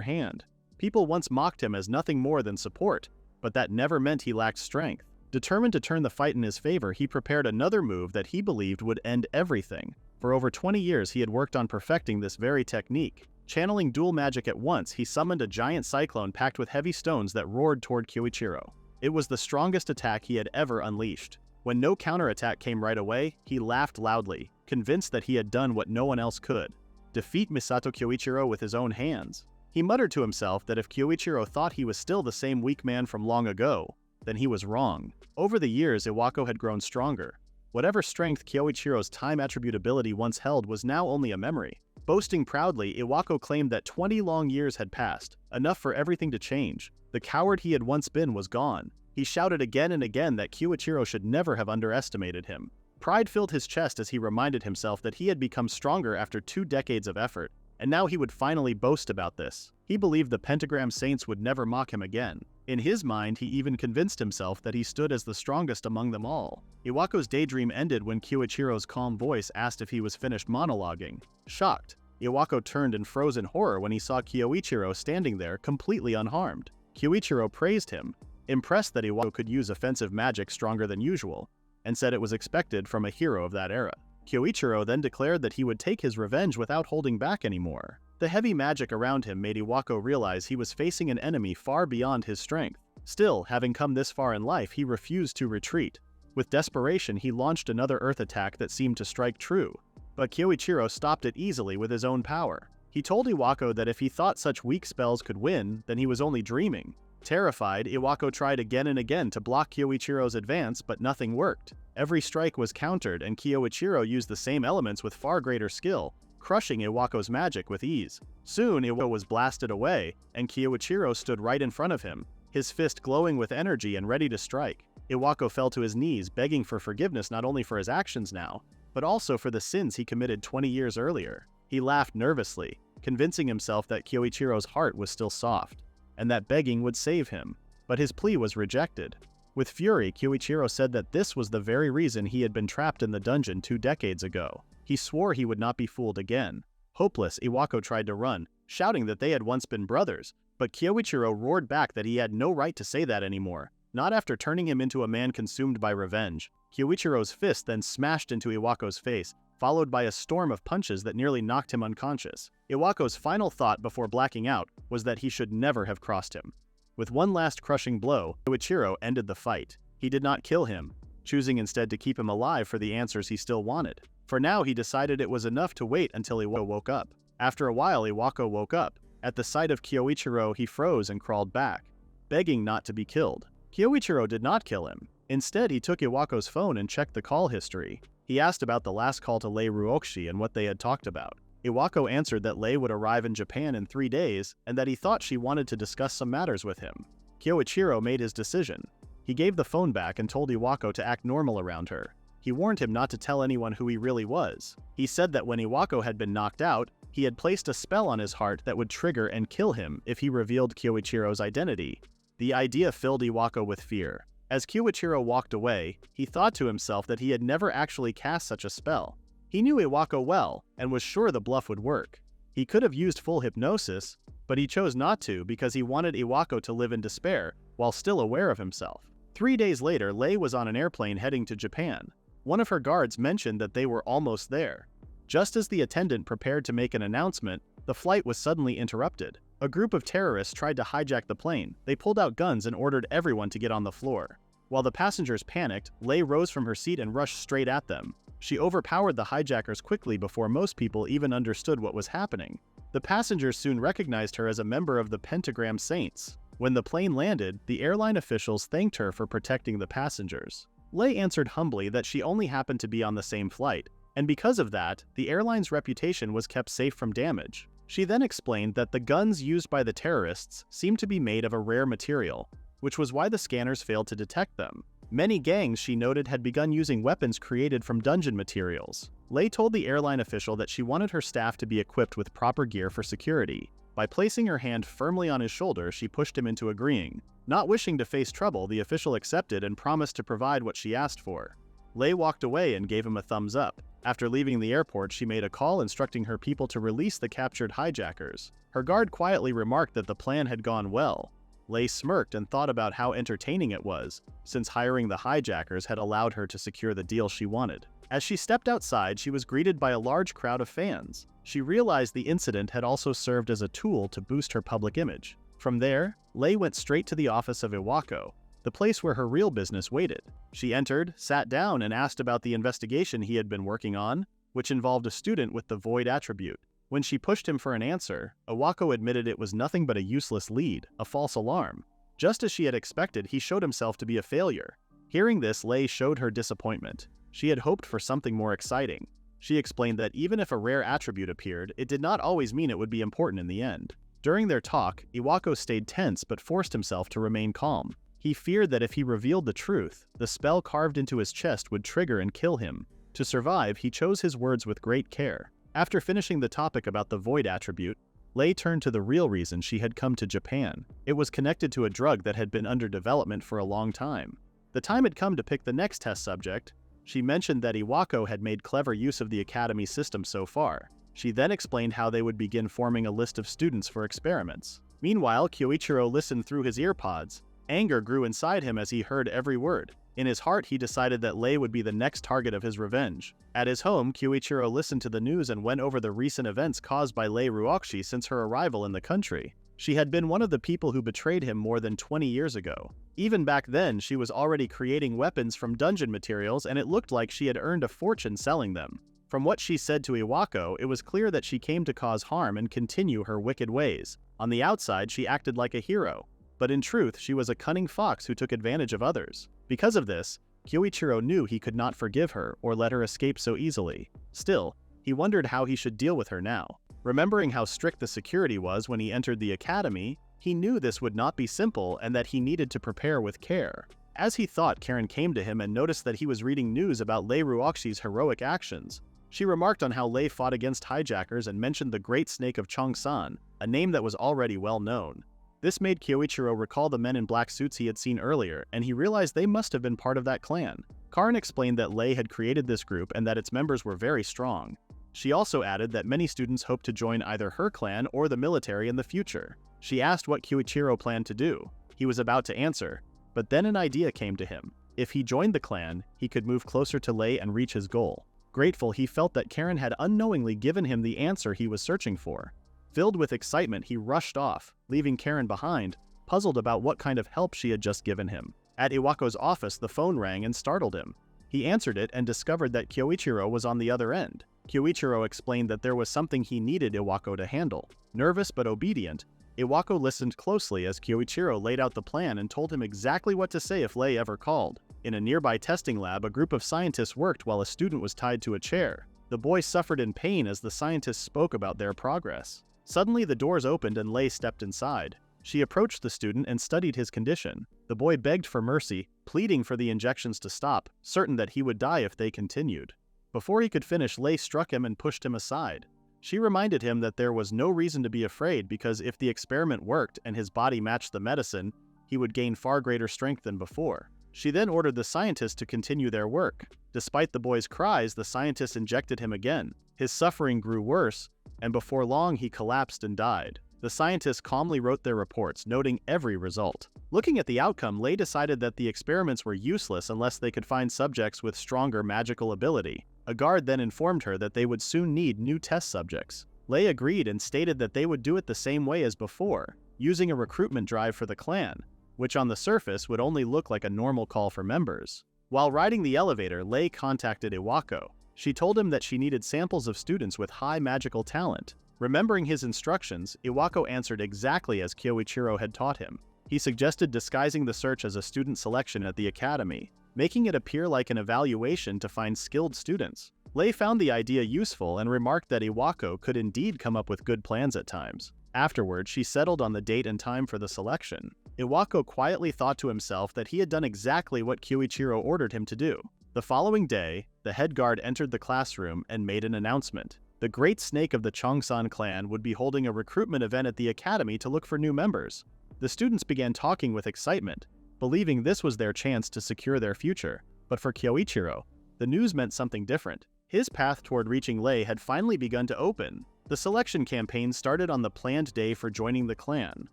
hand. People once mocked him as nothing more than support, but that never meant he lacked strength. Determined to turn the fight in his favor, he prepared another move that he believed would end everything. For over 20 years he had worked on perfecting this very technique. Channeling dual magic at once, he summoned a giant cyclone packed with heavy stones that roared toward Kyoichiro. It was the strongest attack he had ever unleashed. When no counterattack came right away, he laughed loudly, convinced that he had done what no one else could: defeat Misato Kyoichiro with his own hands. He muttered to himself that if Kyoichiro thought he was still the same weak man from long ago, then he was wrong. Over the years, Iwako had grown stronger. Whatever strength Kyoichiro's time attribute ability once held was now only a memory. Boasting proudly, Iwako claimed that 20 long years had passed, enough for everything to change. The coward he had once been was gone. He shouted again and again that Kyoichiro should never have underestimated him. Pride filled his chest as he reminded himself that he had become stronger after 2 decades of effort, and now he would finally boast about this. He believed the Pentagram Saints would never mock him again. In his mind, he even convinced himself that he stood as the strongest among them all. Iwako's daydream ended when Kyoichiro's calm voice asked if he was finished monologuing. Shocked, Iwako turned and froze in horror when he saw Kyoichiro standing there completely unharmed. Kyoichiro praised him, impressed that Iwako could use offensive magic stronger than usual, and said it was expected from a hero of that era. Kyoichiro then declared that he would take his revenge without holding back anymore. The heavy magic around him made Iwako realize he was facing an enemy far beyond his strength. Still, having come this far in life, he refused to retreat. With desperation, he launched another earth attack that seemed to strike true, but Kyoichiro stopped it easily with his own power. He told Iwako that if he thought such weak spells could win, then he was only dreaming. Terrified, Iwako tried again and again to block Kyoichiro's advance, but nothing worked. Every strike was countered, and Kyoichiro used the same elements with far greater skill, crushing Iwako's magic with ease. Soon, Iwako was blasted away, and Kyoichiro stood right in front of him, his fist glowing with energy and ready to strike. Iwako fell to his knees, begging for forgiveness not only for his actions now, but also for the sins he committed 20 years earlier. He laughed nervously, convincing himself that Kyoichiro's heart was still soft, and that begging would save him. But his plea was rejected. With fury, Kyoichiro said that this was the very reason he had been trapped in the dungeon 2 decades ago. He swore he would not be fooled again. Hopeless, Iwako tried to run, shouting that they had once been brothers, but Kyoichiro roared back that he had no right to say that anymore, not after turning him into a man consumed by revenge. Kyoichiro's fist then smashed into Iwako's face, followed by a storm of punches that nearly knocked him unconscious. Iwako's final thought before blacking out was that he should never have crossed him. With one last crushing blow, Kyoichiro ended the fight. He did not kill him, choosing instead to keep him alive for the answers he still wanted. For now, he decided it was enough to wait until Iwako woke up. After a while, Iwako woke up. At the sight of Kyoichiro, he froze and crawled back, begging not to be killed. Kyoichiro did not kill him. Instead, he took Iwako's phone and checked the call history. He asked about the last call to Lei Ruokshi and what they had talked about. Iwako answered that Lei would arrive in Japan in 3 days and that he thought she wanted to discuss some matters with him. Kyoichiro made his decision. He gave the phone back and told Iwako to act normal around her. He warned him not to tell anyone who he really was. He said that when Iwako had been knocked out, he had placed a spell on his heart that would trigger and kill him if he revealed Kyoichiro's identity. The idea filled Iwako with fear. As Kyoichiro walked away, he thought to himself that he had never actually cast such a spell. He knew Iwako well, and was sure the bluff would work. He could have used full hypnosis, but he chose not to because he wanted Iwako to live in despair, while still aware of himself. 3 days later, Lei was on an airplane heading to Japan. One of her guards mentioned that they were almost there. Just as the attendant prepared to make an announcement, the flight was suddenly interrupted. A group of terrorists tried to hijack the plane. They pulled out guns and ordered everyone to get on the floor. While the passengers panicked, Lei rose from her seat and rushed straight at them. She overpowered the hijackers quickly before most people even understood what was happening. The passengers soon recognized her as a member of the Pentagram Saints. When the plane landed, the airline officials thanked her for protecting the passengers. Lei answered humbly that she only happened to be on the same flight, and because of that, the airline's reputation was kept safe from damage. She then explained that the guns used by the terrorists seemed to be made of a rare material, which was why the scanners failed to detect them. Many gangs, she noted, had begun using weapons created from dungeon materials. Lei told the airline official that she wanted her staff to be equipped with proper gear for security. By placing her hand firmly on his shoulder, she pushed him into agreeing. Not wishing to face trouble, the official accepted and promised to provide what she asked for. Lei walked away and gave him a thumbs up. After leaving the airport, she made a call instructing her people to release the captured hijackers. Her guard quietly remarked that the plan had gone well. Lei smirked and thought about how entertaining it was, since hiring the hijackers had allowed her to secure the deal she wanted. As she stepped outside, she was greeted by a large crowd of fans. She realized the incident had also served as a tool to boost her public image. From there, Lei went straight to the office of Iwako, the place where her real business waited. She entered, sat down, and asked about the investigation he had been working on, which involved a student with the void attribute. When she pushed him for an answer, Iwako admitted it was nothing but a useless lead, a false alarm. Just as she had expected, he showed himself to be a failure. Hearing this, Lei showed her disappointment. She had hoped for something more exciting. She explained that even if a rare attribute appeared, it did not always mean it would be important in the end. During their talk, Iwako stayed tense but forced himself to remain calm. He feared that if he revealed the truth, the spell carved into his chest would trigger and kill him. To survive, he chose his words with great care. After finishing the topic about the void attribute, Lei turned to the real reason she had come to Japan. It was connected to a drug that had been under development for a long time. The time had come to pick the next test subject. She mentioned that Iwako had made clever use of the academy system so far. She then explained how they would begin forming a list of students for experiments. Meanwhile, Kyoichiro listened through his earpods. Anger grew inside him as he heard every word. In his heart, he decided that Lei would be the next target of his revenge. At his home, Kyoichiro listened to the news and went over the recent events caused by Lei Ruokshi since her arrival in the country. She had been one of the people who betrayed him more than 20 years ago. Even back then, she was already creating weapons from dungeon materials, and it looked like she had earned a fortune selling them. From what she said to Iwako, it was clear that she came to cause harm and continue her wicked ways. On the outside, she acted like a hero, but in truth, she was a cunning fox who took advantage of others. Because of this, Kyoichiro knew he could not forgive her or let her escape so easily. Still, he wondered how he should deal with her now. Remembering how strict the security was when he entered the academy, he knew this would not be simple and that he needed to prepare with care. As he thought, Karen came to him and noticed that he was reading news about Lei Ruokshi's heroic actions. She remarked on how Lei fought against hijackers and mentioned the Great Snake of Chongsan, a name that was already well known. This made Kyoichiro recall the men in black suits he had seen earlier, and he realized they must have been part of that clan. Karen explained that Lei had created this group and that its members were very strong. She also added that many students hoped to join either her clan or the military in the future. She asked what Kyoichiro planned to do. He was about to answer, but then an idea came to him. If he joined the clan, he could move closer to Lei and reach his goal. Grateful, he felt that Karen had unknowingly given him the answer he was searching for. Filled with excitement, he rushed off, leaving Karen behind, puzzled about what kind of help she had just given him. At Iwako's office, the phone rang and startled him. He answered it and discovered that Kyoichiro was on the other end. Kyoichiro explained that there was something he needed Iwako to handle. Nervous but obedient, Iwako listened closely as Kyoichiro laid out the plan and told him exactly what to say if Lei ever called. In a nearby testing lab, a group of scientists worked while a student was tied to a chair. The boy suffered in pain as the scientists spoke about their progress. Suddenly, the doors opened and Lei stepped inside. She approached the student and studied his condition. The boy begged for mercy, pleading for the injections to stop, certain that he would die if they continued. Before he could finish, Lei struck him and pushed him aside. She reminded him that there was no reason to be afraid because if the experiment worked and his body matched the medicine, he would gain far greater strength than before. She then ordered the scientists to continue their work. Despite the boy's cries, the scientists injected him again. His suffering grew worse, and before long he collapsed and died. The scientists calmly wrote their reports, noting every result. Looking at the outcome, Lei decided that the experiments were useless unless they could find subjects with stronger magical ability. A guard then informed her that they would soon need new test subjects. Lei agreed and stated that they would do it the same way as before, using a recruitment drive for the clan, which on the surface would only look like a normal call for members. While riding the elevator, Lei contacted Iwako. She told him that she needed samples of students with high magical talent. Remembering his instructions, Iwako answered exactly as Kyoichiro had taught him. He suggested disguising the search as a student selection at the academy, making it appear like an evaluation to find skilled students. Lei found the idea useful and remarked that Iwako could indeed come up with good plans at times. Afterward, she settled on the date and time for the selection. Iwako quietly thought to himself that he had done exactly what Kyoichiro ordered him to do. The following day, the head guard entered the classroom and made an announcement. The Great Snake of the Chongsan clan would be holding a recruitment event at the academy to look for new members. The students began talking with excitement, believing this was their chance to secure their future. But for Kyoichiro, the news meant something different. His path toward reaching Lei had finally begun to open. The selection campaign started on the planned day for joining the clan.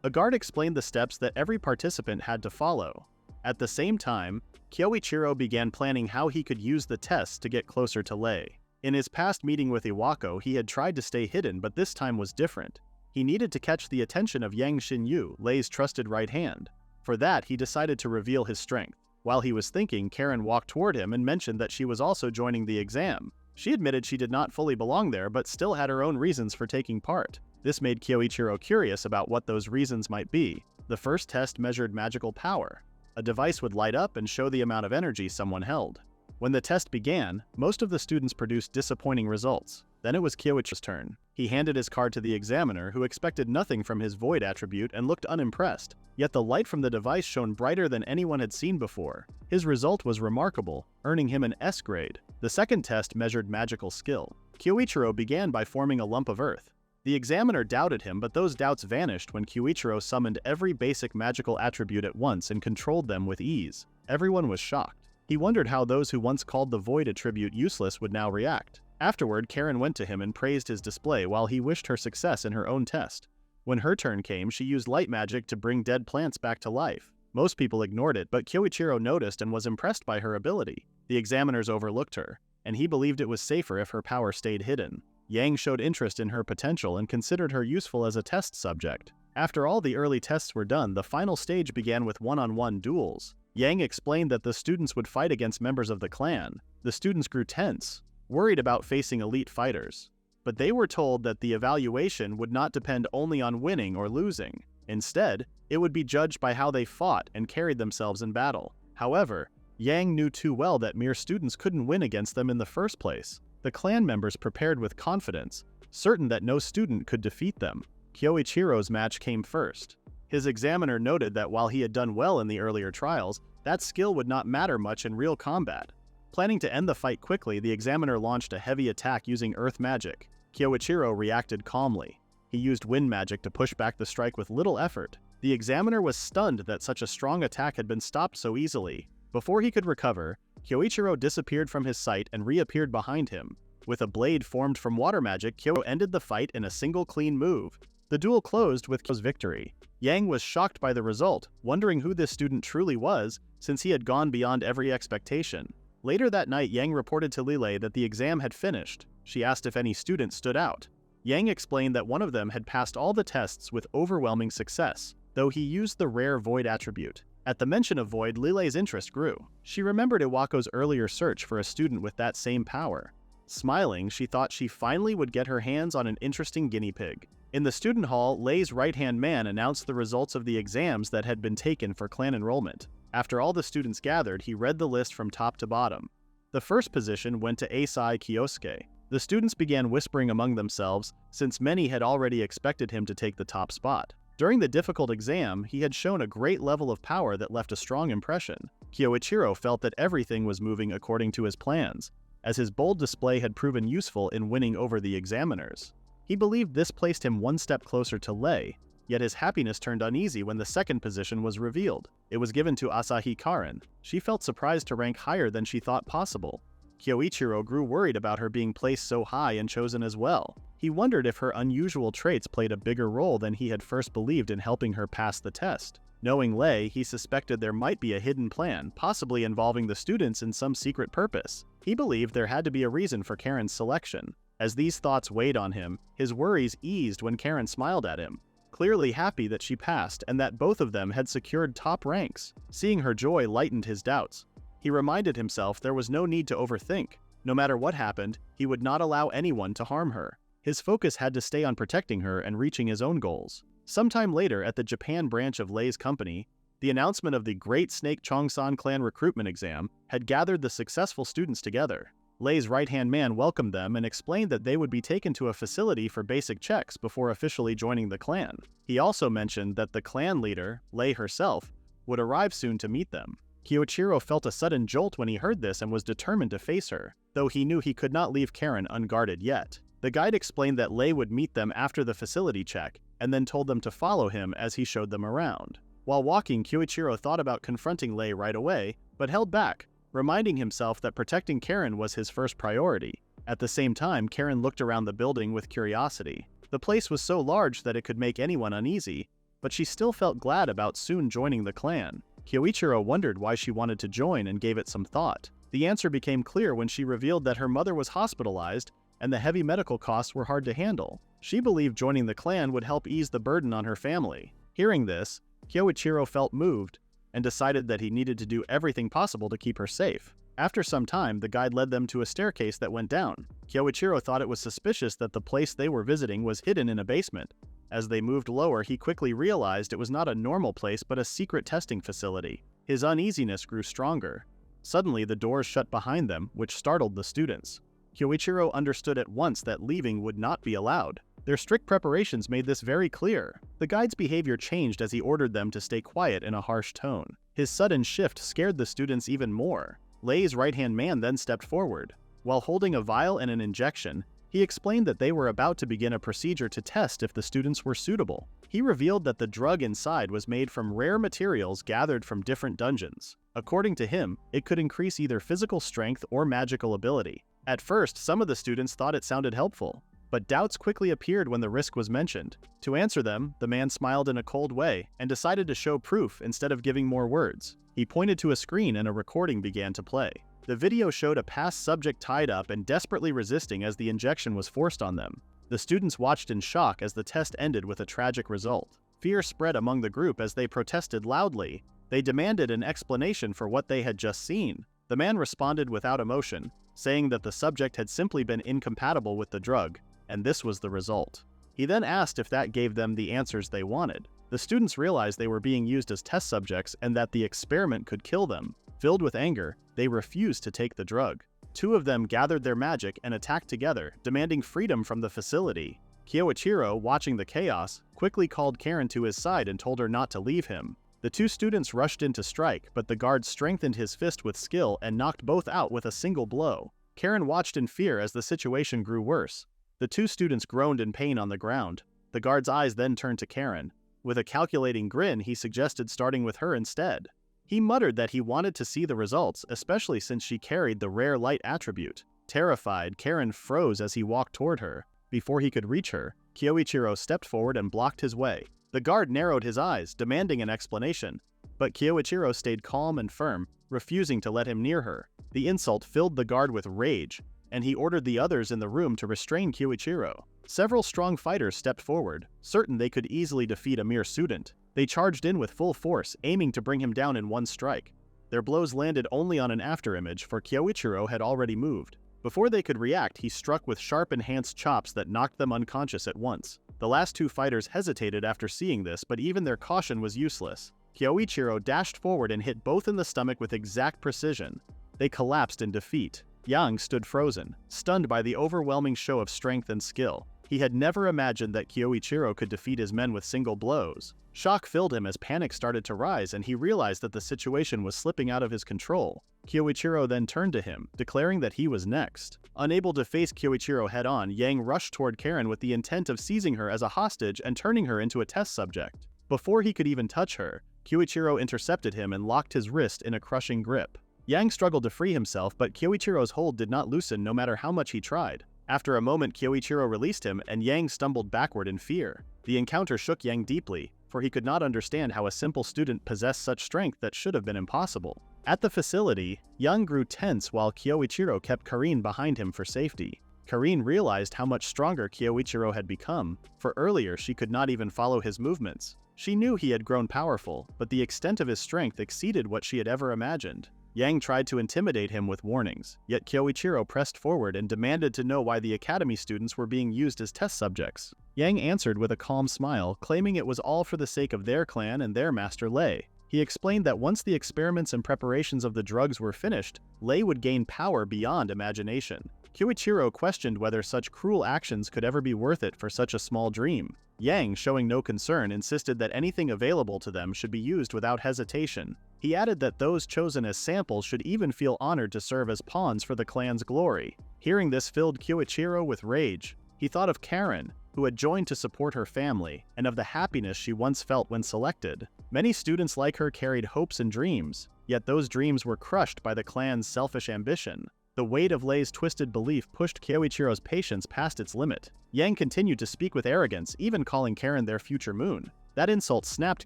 A guard explained the steps that every participant had to follow. At the same time, Kyoichiro began planning how he could use the tests to get closer to Lei. In his past meeting with Iwako, he had tried to stay hidden, but this time was different. He needed to catch the attention of Yang Xinyu, Lei's trusted right hand. For that, he decided to reveal his strength. While he was thinking, Karen walked toward him and mentioned that she was also joining the exam. She admitted she did not fully belong there, but still had her own reasons for taking part. This made Kyoichiro curious about what those reasons might be. The first test measured magical power. A device would light up and show the amount of energy someone held. When the test began, most of the students produced disappointing results. Then it was Kyoichiro's turn. He handed his card to the examiner, who expected nothing from his void attribute and looked unimpressed. Yet the light from the device shone brighter than anyone had seen before. His result was remarkable, earning him an S grade. The second test measured magical skill. Kyoichiro began by forming a lump of earth. The examiner doubted him, but those doubts vanished when Kyoichiro summoned every basic magical attribute at once and controlled them with ease. Everyone was shocked. He wondered how those who once called the void attribute useless would now react. Afterward, Karen went to him and praised his display while he wished her success in her own test. When her turn came, she used light magic to bring dead plants back to life. Most people ignored it, but Kyoichiro noticed and was impressed by her ability. The examiners overlooked her, and he believed it was safer if her power stayed hidden. Yang showed interest in her potential and considered her useful as a test subject. After all the early tests were done, the final stage began with one-on-one duels. Yang explained that the students would fight against members of the clan. The students grew tense, worried about facing elite fighters. But they were told that the evaluation would not depend only on winning or losing. Instead, it would be judged by how they fought and carried themselves in battle. However, Yang knew too well that mere students couldn't win against them in the first place. The clan members prepared with confidence, certain that no student could defeat them. Kyoichiro's match came first. His examiner noted that while he had done well in the earlier trials, that skill would not matter much in real combat. Planning to end the fight quickly, the examiner launched a heavy attack using earth magic. Kyoichiro reacted calmly. He used wind magic to push back the strike with little effort. The examiner was stunned that such a strong attack had been stopped so easily. Before he could recover, Kyoichiro disappeared from his sight and reappeared behind him. With a blade formed from water magic, Kyo ended the fight in a single clean move. The duel closed with Kyo's victory. Yang was shocked by the result, wondering who this student truly was, since he had gone beyond every expectation. Later that night, Yang reported to Lilei that the exam had finished. She asked if any student stood out. Yang explained that one of them had passed all the tests with overwhelming success, though he used the rare void attribute. At the mention of void, Lilei's interest grew. She remembered Iwako's earlier search for a student with that same power. Smiling, she thought she finally would get her hands on an interesting guinea pig. In the student hall, Lei's right-hand man announced the results of the exams that had been taken for clan enrollment. After all the students gathered, he read the list from top to bottom. The first position went to Asai Kyosuke. The students began whispering among themselves, since many had already expected him to take the top spot. During the difficult exam, he had shown a great level of power that left a strong impression. Kyoichiro felt that everything was moving according to his plans, as his bold display had proven useful in winning over the examiners. He believed this placed him one step closer to Lei, yet his happiness turned uneasy when the second position was revealed. It was given to Asahi Karen. She felt surprised to rank higher than she thought possible. Kyoichiro grew worried about her being placed so high and chosen as well. He wondered if her unusual traits played a bigger role than he had first believed in helping her pass the test. Knowing Lei, he suspected there might be a hidden plan, possibly involving the students in some secret purpose. He believed there had to be a reason for Karen's selection. As these thoughts weighed on him, his worries eased when Karen smiled at him, clearly happy that she passed and that both of them had secured top ranks. Seeing her joy lightened his doubts. He reminded himself there was no need to overthink. No matter what happened, he would not allow anyone to harm her. His focus had to stay on protecting her and reaching his own goals. Sometime later, at the Japan branch of Lei's company, the announcement of the Great Snake Chongsan clan recruitment exam had gathered the successful students together. Lei's right-hand man welcomed them and explained that they would be taken to a facility for basic checks before officially joining the clan. He also mentioned that the clan leader, Lei herself, would arrive soon to meet them. Kyoichiro felt a sudden jolt when he heard this and was determined to face her, though he knew he could not leave Karen unguarded yet. The guide explained that Lei would meet them after the facility check, and then told them to follow him as he showed them around. While walking, Kyoichiro thought about confronting Lei right away, but held back, reminding himself that protecting Karen was his first priority. At the same time, Karen looked around the building with curiosity. The place was so large that it could make anyone uneasy, but she still felt glad about soon joining the clan. Kyoichiro wondered why she wanted to join and gave it some thought. The answer became clear when she revealed that her mother was hospitalized and the heavy medical costs were hard to handle. She believed joining the clan would help ease the burden on her family. Hearing this, Kyoichiro felt moved and decided that he needed to do everything possible to keep her safe. After some time, the guide led them to a staircase that went down. Kyoichiro thought it was suspicious that the place they were visiting was hidden in a basement. As they moved lower, he quickly realized it was not a normal place but a secret testing facility. His uneasiness grew stronger. Suddenly, the doors shut behind them, which startled the students. Kyoichiro understood at once that leaving would not be allowed. Their strict preparations made this very clear. The guide's behavior changed as he ordered them to stay quiet in a harsh tone. His sudden shift scared the students even more. Lei's right-hand man then stepped forward. While holding a vial and an injection, he explained that they were about to begin a procedure to test if the students were suitable. He revealed that the drug inside was made from rare materials gathered from different dungeons. According to him, it could increase either physical strength or magical ability. At first, some of the students thought it sounded helpful, but doubts quickly appeared when the risk was mentioned. To answer them, the man smiled in a cold way and decided to show proof instead of giving more words. He pointed to a screen and a recording began to play. The video showed a past subject tied up and desperately resisting as the injection was forced on them. The students watched in shock as the test ended with a tragic result. Fear spread among the group as they protested loudly. They demanded an explanation for what they had just seen. The man responded without emotion, saying that the subject had simply been incompatible with the drug, and this was the result. He then asked if that gave them the answers they wanted. The students realized they were being used as test subjects and that the experiment could kill them. Filled with anger, they refused to take the drug. Two of them gathered their magic and attacked together, demanding freedom from the facility. Kyoichiro, watching the chaos, quickly called Karen to his side and told her not to leave him. The two students rushed in to strike, but the guard strengthened his fist with skill and knocked both out with a single blow. Karen watched in fear as the situation grew worse. The two students groaned in pain on the ground. The guard's eyes then turned to Karen. With a calculating grin, he suggested starting with her instead. He muttered that he wanted to see the results, especially since she carried the rare light attribute. Terrified, Karen froze as he walked toward her. Before he could reach her, Kyoichiro stepped forward and blocked his way. The guard narrowed his eyes, demanding an explanation, but Kyoichiro stayed calm and firm, refusing to let him near her. The insult filled the guard with rage, and he ordered the others in the room to restrain Kyoichiro. Several strong fighters stepped forward, certain they could easily defeat a mere student. They charged in with full force, aiming to bring him down in one strike. Their blows landed only on an afterimage, for Kyoichiro had already moved. Before they could react, he struck with sharp enhanced chops that knocked them unconscious at once. The last two fighters hesitated after seeing this, but even their caution was useless. Kyoichiro dashed forward and hit both in the stomach with exact precision. They collapsed in defeat. Yang stood frozen, stunned by the overwhelming show of strength and skill. He had never imagined that Kyoichiro could defeat his men with single blows. Shock filled him as panic started to rise and he realized that the situation was slipping out of his control. Kyoichiro then turned to him, declaring that he was next. Unable to face Kyoichiro head-on, Yang rushed toward Karen with the intent of seizing her as a hostage and turning her into a test subject. Before he could even touch her, Kyoichiro intercepted him and locked his wrist in a crushing grip. Yang struggled to free himself, but Kyoichiro's hold did not loosen no matter how much he tried. After a moment, Kyoichiro released him and Yang stumbled backward in fear. The encounter shook Yang deeply, for he could not understand how a simple student possessed such strength that should have been impossible. At the facility, Yang grew tense while Kyoichiro kept Karin behind him for safety. Karin realized how much stronger Kyoichiro had become, for earlier she could not even follow his movements. She knew he had grown powerful, but the extent of his strength exceeded what she had ever imagined. Yang tried to intimidate him with warnings, yet Kyoichiro pressed forward and demanded to know why the academy students were being used as test subjects. Yang answered with a calm smile, claiming it was all for the sake of their clan and their master Lei. He explained that once the experiments and preparations of the drugs were finished, Lei would gain power beyond imagination. Kyoichiro questioned whether such cruel actions could ever be worth it for such a small dream. Yang, showing no concern, insisted that anything available to them should be used without hesitation. He added that those chosen as samples should even feel honored to serve as pawns for the clan's glory. Hearing this filled Kyoichiro with rage. He thought of Karen, who had joined to support her family, and of the happiness she once felt when selected. Many students like her carried hopes and dreams, yet those dreams were crushed by the clan's selfish ambition. The weight of Lei's twisted belief pushed Kyoichiro's patience past its limit. Yang continued to speak with arrogance, even calling Karen their future moon. That insult snapped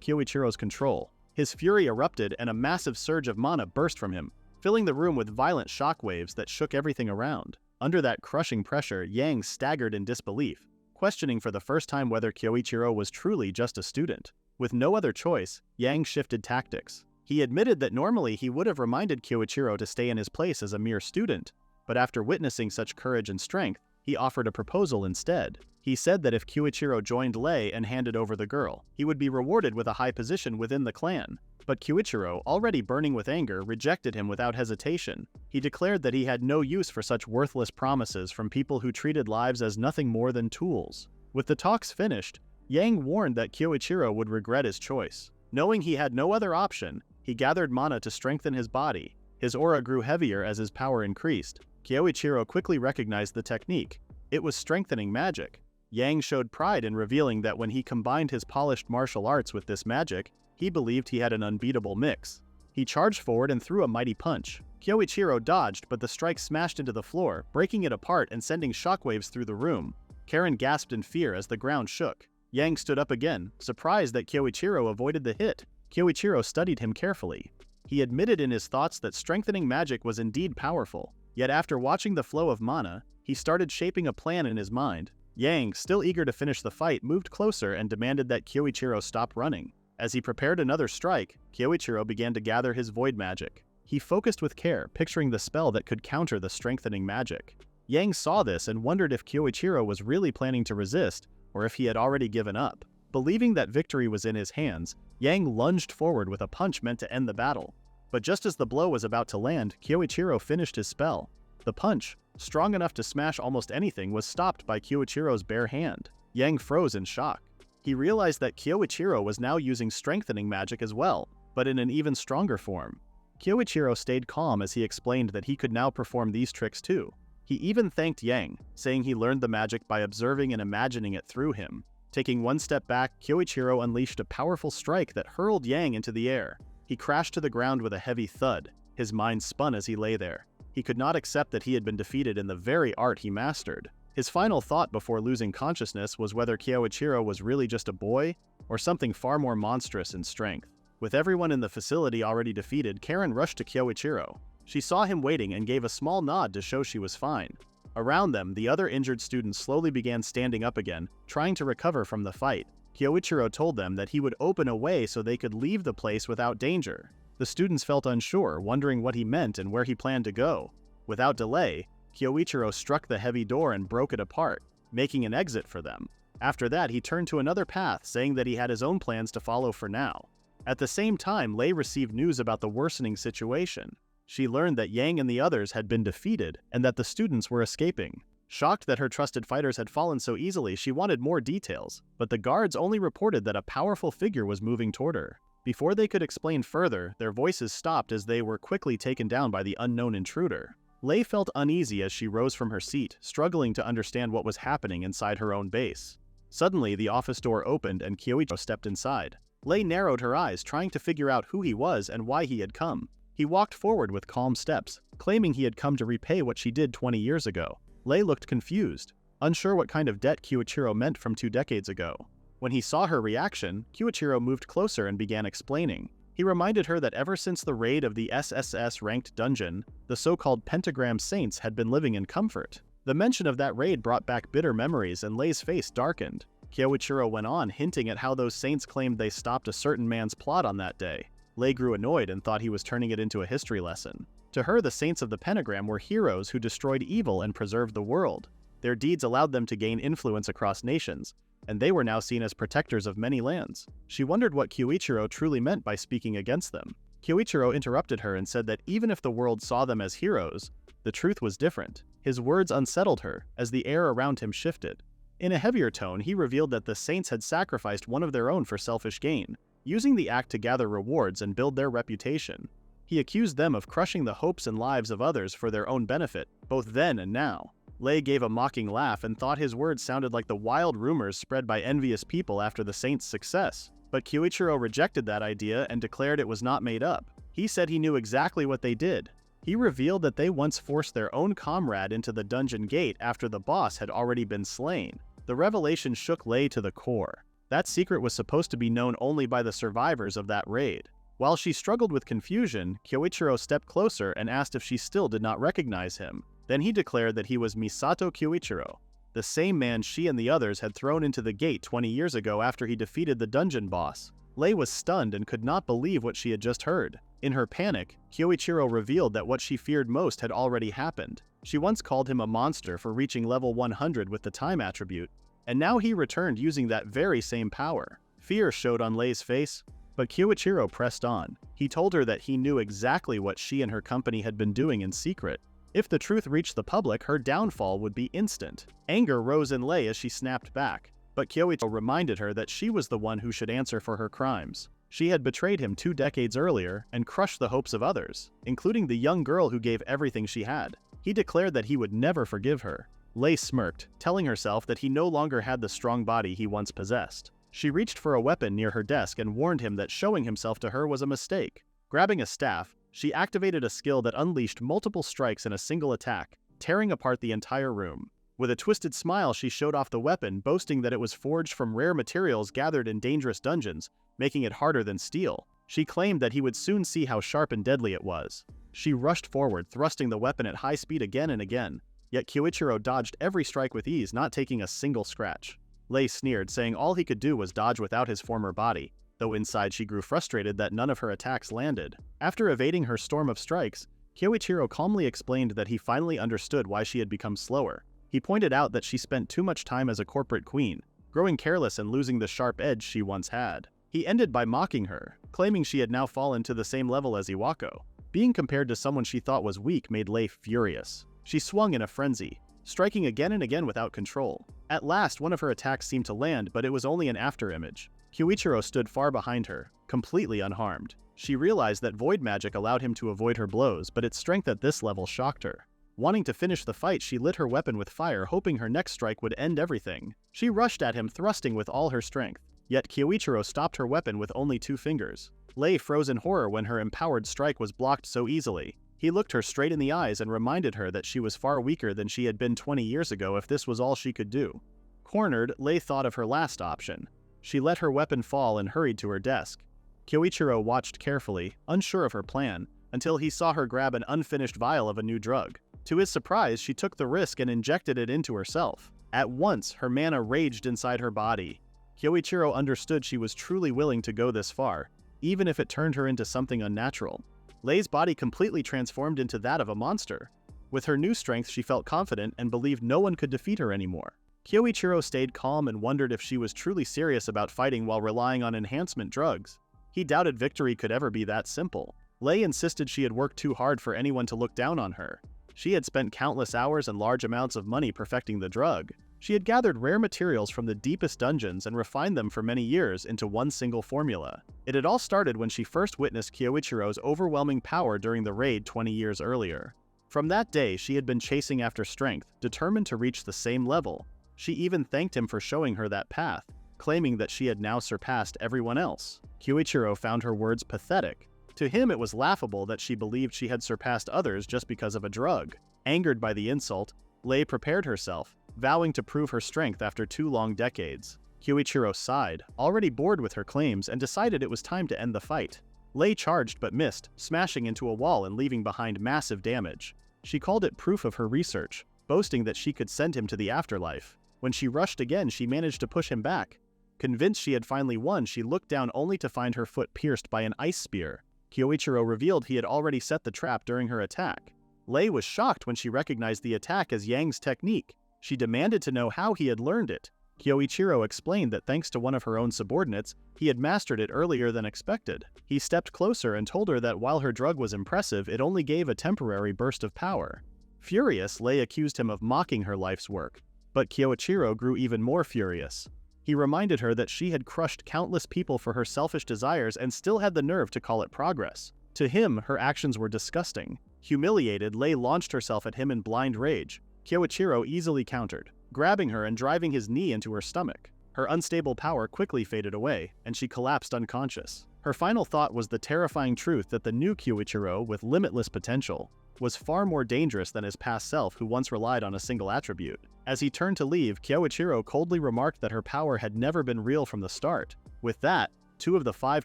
Kyoichiro's control. His fury erupted and a massive surge of mana burst from him, filling the room with violent shockwaves that shook everything around. Under that crushing pressure, Yang staggered in disbelief, questioning for the first time whether Kyoichiro was truly just a student. With no other choice, Yang shifted tactics. He admitted that normally he would have reminded Kyoichiro to stay in his place as a mere student, but after witnessing such courage and strength, he offered a proposal instead. He said that if Kyoichiro joined Lei and handed over the girl, he would be rewarded with a high position within the clan. But Kyoichiro, already burning with anger, rejected him without hesitation. He declared that he had no use for such worthless promises from people who treated lives as nothing more than tools. With the talks finished, Yang warned that Kyoichiro would regret his choice. Knowing he had no other option, he gathered mana to strengthen his body. His aura grew heavier as his power increased. Kyoichiro quickly recognized the technique. It was strengthening magic. Yang showed pride in revealing that when he combined his polished martial arts with this magic, he believed he had an unbeatable mix. He charged forward and threw a mighty punch. Kyoichiro dodged, but the strike smashed into the floor, breaking it apart and sending shockwaves through the room. Karen gasped in fear as the ground shook. Yang stood up again, surprised that Kyoichiro avoided the hit. Kyoichiro studied him carefully. He admitted in his thoughts that strengthening magic was indeed powerful. Yet after watching the flow of mana, he started shaping a plan in his mind. Yang, still eager to finish the fight, moved closer and demanded that Kyoichiro stop running. As he prepared another strike, Kyoichiro began to gather his void magic. He focused with care, picturing the spell that could counter the strengthening magic. Yang saw this and wondered if Kyoichiro was really planning to resist, or if he had already given up. Believing that victory was in his hands, Yang lunged forward with a punch meant to end the battle. But just as the blow was about to land, Kyoichiro finished his spell. The punch, strong enough to smash almost anything, was stopped by Kyoichiro's bare hand. Yang froze in shock. He realized that Kyoichiro was now using strengthening magic as well, but in an even stronger form. Kyoichiro stayed calm as he explained that he could now perform these tricks too. He even thanked Yang, saying he learned the magic by observing and imagining it through him. Taking one step back, Kyoichiro unleashed a powerful strike that hurled Yang into the air. He crashed to the ground with a heavy thud. His mind spun as he lay there. He could not accept that he had been defeated in the very art he mastered. His final thought before losing consciousness was whether Kyoichiro was really just a boy, or something far more monstrous in strength. With everyone in the facility already defeated, Karen rushed to Kyoichiro. She saw him waiting and gave a small nod to show she was fine. Around them, the other injured students slowly began standing up again, trying to recover from the fight. Kyoichiro told them that he would open a way so they could leave the place without danger. The students felt unsure, wondering what he meant and where he planned to go. Without delay, Kyoichiro struck the heavy door and broke it apart, making an exit for them. After that, he turned to another path, saying that he had his own plans to follow for now. At the same time, Lei received news about the worsening situation. She learned that Yang and the others had been defeated, and that the students were escaping. Shocked that her trusted fighters had fallen so easily, she wanted more details, but the guards only reported that a powerful figure was moving toward her. Before they could explain further, their voices stopped as they were quickly taken down by the unknown intruder. Lei felt uneasy as she rose from her seat, struggling to understand what was happening inside her own base. Suddenly, the office door opened and Kyoichiro stepped inside. Lei narrowed her eyes, trying to figure out who he was and why he had come. He walked forward with calm steps, claiming he had come to repay what she did 20 years ago. Lei looked confused, unsure what kind of debt Kyoichiro meant from 2 decades ago. When he saw her reaction, Kyoichiro moved closer and began explaining. He reminded her that ever since the raid of the SSS-ranked dungeon, the so-called Pentagram Saints had been living in comfort. The mention of that raid brought back bitter memories and Lei's face darkened. Kyoichiro went on, hinting at how those saints claimed they stopped a certain man's plot on that day. Lei grew annoyed and thought he was turning it into a history lesson. To her, the Saints of the Pentagram were heroes who destroyed evil and preserved the world. Their deeds allowed them to gain influence across nations, and they were now seen as protectors of many lands. She wondered what Kyoichiro truly meant by speaking against them. Kyoichiro interrupted her and said that even if the world saw them as heroes, the truth was different. His words unsettled her, as the air around him shifted. In a heavier tone, he revealed that the saints had sacrificed one of their own for selfish gain, using the act to gather rewards and build their reputation. He accused them of crushing the hopes and lives of others for their own benefit, both then and now. Lei gave a mocking laugh and thought his words sounded like the wild rumors spread by envious people after the saints' success. But Kyoichiro rejected that idea and declared it was not made up. He said he knew exactly what they did. He revealed that they once forced their own comrade into the dungeon gate after the boss had already been slain. The revelation shook Lei to the core. That secret was supposed to be known only by the survivors of that raid. While she struggled with confusion, Kyoichiro stepped closer and asked if she still did not recognize him. Then he declared that he was Misato Kyoichiro, the same man she and the others had thrown into the gate 20 years ago after he defeated the dungeon boss. Lei was stunned and could not believe what she had just heard. In her panic, Kyoichiro revealed that what she feared most had already happened. She once called him a monster for reaching level 100 with the time attribute, and now he returned using that very same power. Fear showed on Lei's face, but Kyoichiro pressed on. He told her that he knew exactly what she and her company had been doing in secret. If the truth reached the public, her downfall would be instant. Anger rose in Lei as she snapped back, but Kyoichiro reminded her that she was the one who should answer for her crimes. She had betrayed him 2 decades earlier and crushed the hopes of others, including the young girl who gave everything she had. He declared that he would never forgive her. Lei smirked, telling herself that he no longer had the strong body he once possessed. She reached for a weapon near her desk and warned him that showing himself to her was a mistake. Grabbing a staff, she activated a skill that unleashed multiple strikes in a single attack, tearing apart the entire room. With a twisted smile, she showed off the weapon, boasting that it was forged from rare materials gathered in dangerous dungeons, making it harder than steel. She claimed that he would soon see how sharp and deadly it was. She rushed forward, thrusting the weapon at high speed again and again, yet Kyoichiro dodged every strike with ease, not taking a single scratch. Lei sneered, saying all he could do was dodge without his former body, though inside she grew frustrated that none of her attacks landed. After evading her storm of strikes, Kyoichiro calmly explained that he finally understood why she had become slower. He pointed out that she spent too much time as a corporate queen, growing careless and losing the sharp edge she once had. He ended by mocking her, claiming she had now fallen to the same level as Iwako. Being compared to someone she thought was weak made Lei furious. She swung in a frenzy, striking again and again without control. At last, one of her attacks seemed to land, but it was only an afterimage. Kyoichiro stood far behind her, completely unharmed. She realized that void magic allowed him to avoid her blows, but its strength at this level shocked her. Wanting to finish the fight, she lit her weapon with fire, hoping her next strike would end everything. She rushed at him, thrusting with all her strength. Yet Kyoichiro stopped her weapon with only 2 fingers. Lei froze in horror when her empowered strike was blocked so easily. He looked her straight in the eyes and reminded her that she was far weaker than she had been 20 years ago if this was all she could do. Cornered, Lei thought of her last option. She let her weapon fall and hurried to her desk. Kyoichiro watched carefully, unsure of her plan, until he saw her grab an unfinished vial of a new drug. To his surprise, she took the risk and injected it into herself. At once, her mana raged inside her body. Kyoichiro understood she was truly willing to go this far, even if it turned her into something unnatural. Lei's body completely transformed into that of a monster. With her new strength, she felt confident and believed no one could defeat her anymore. Kyoichiro stayed calm and wondered if she was truly serious about fighting while relying on enhancement drugs. He doubted victory could ever be that simple. Lei insisted she had worked too hard for anyone to look down on her. She had spent countless hours and large amounts of money perfecting the drug. She had gathered rare materials from the deepest dungeons and refined them for many years into one single formula. It had all started when she first witnessed Kyoichiro's overwhelming power during the raid 20 years earlier. From that day, she had been chasing after strength, determined to reach the same level. She even thanked him for showing her that path, claiming that she had now surpassed everyone else. Kyoichiro found her words pathetic. To him, it was laughable that she believed she had surpassed others just because of a drug. Angered by the insult, Lei prepared herself, vowing to prove her strength after 2 long decades. Kyoichiro sighed, already bored with her claims, and decided it was time to end the fight. Lei charged but missed, smashing into a wall and leaving behind massive damage. She called it proof of her research, boasting that she could send him to the afterlife. When she rushed again, she managed to push him back. Convinced she had finally won, she looked down only to find her foot pierced by an ice spear. Kyoichiro revealed he had already set the trap during her attack. Lei was shocked when she recognized the attack as Yang's technique. She demanded to know how he had learned it. Kyoichiro explained that thanks to one of her own subordinates, he had mastered it earlier than expected. He stepped closer and told her that while her drug was impressive, it only gave a temporary burst of power. Furious, Lei accused him of mocking her life's work, but Kyoichiro grew even more furious. He reminded her that she had crushed countless people for her selfish desires and still had the nerve to call it progress. To him, her actions were disgusting. Humiliated, Lei launched herself at him in blind rage. Kyoichiro easily countered, grabbing her and driving his knee into her stomach. Her unstable power quickly faded away, and she collapsed unconscious. Her final thought was the terrifying truth that the new Kyoichiro, with limitless potential, was far more dangerous than his past self who once relied on a single attribute. As he turned to leave, Kyoichiro coldly remarked that her power had never been real from the start. With that, 2 of the 5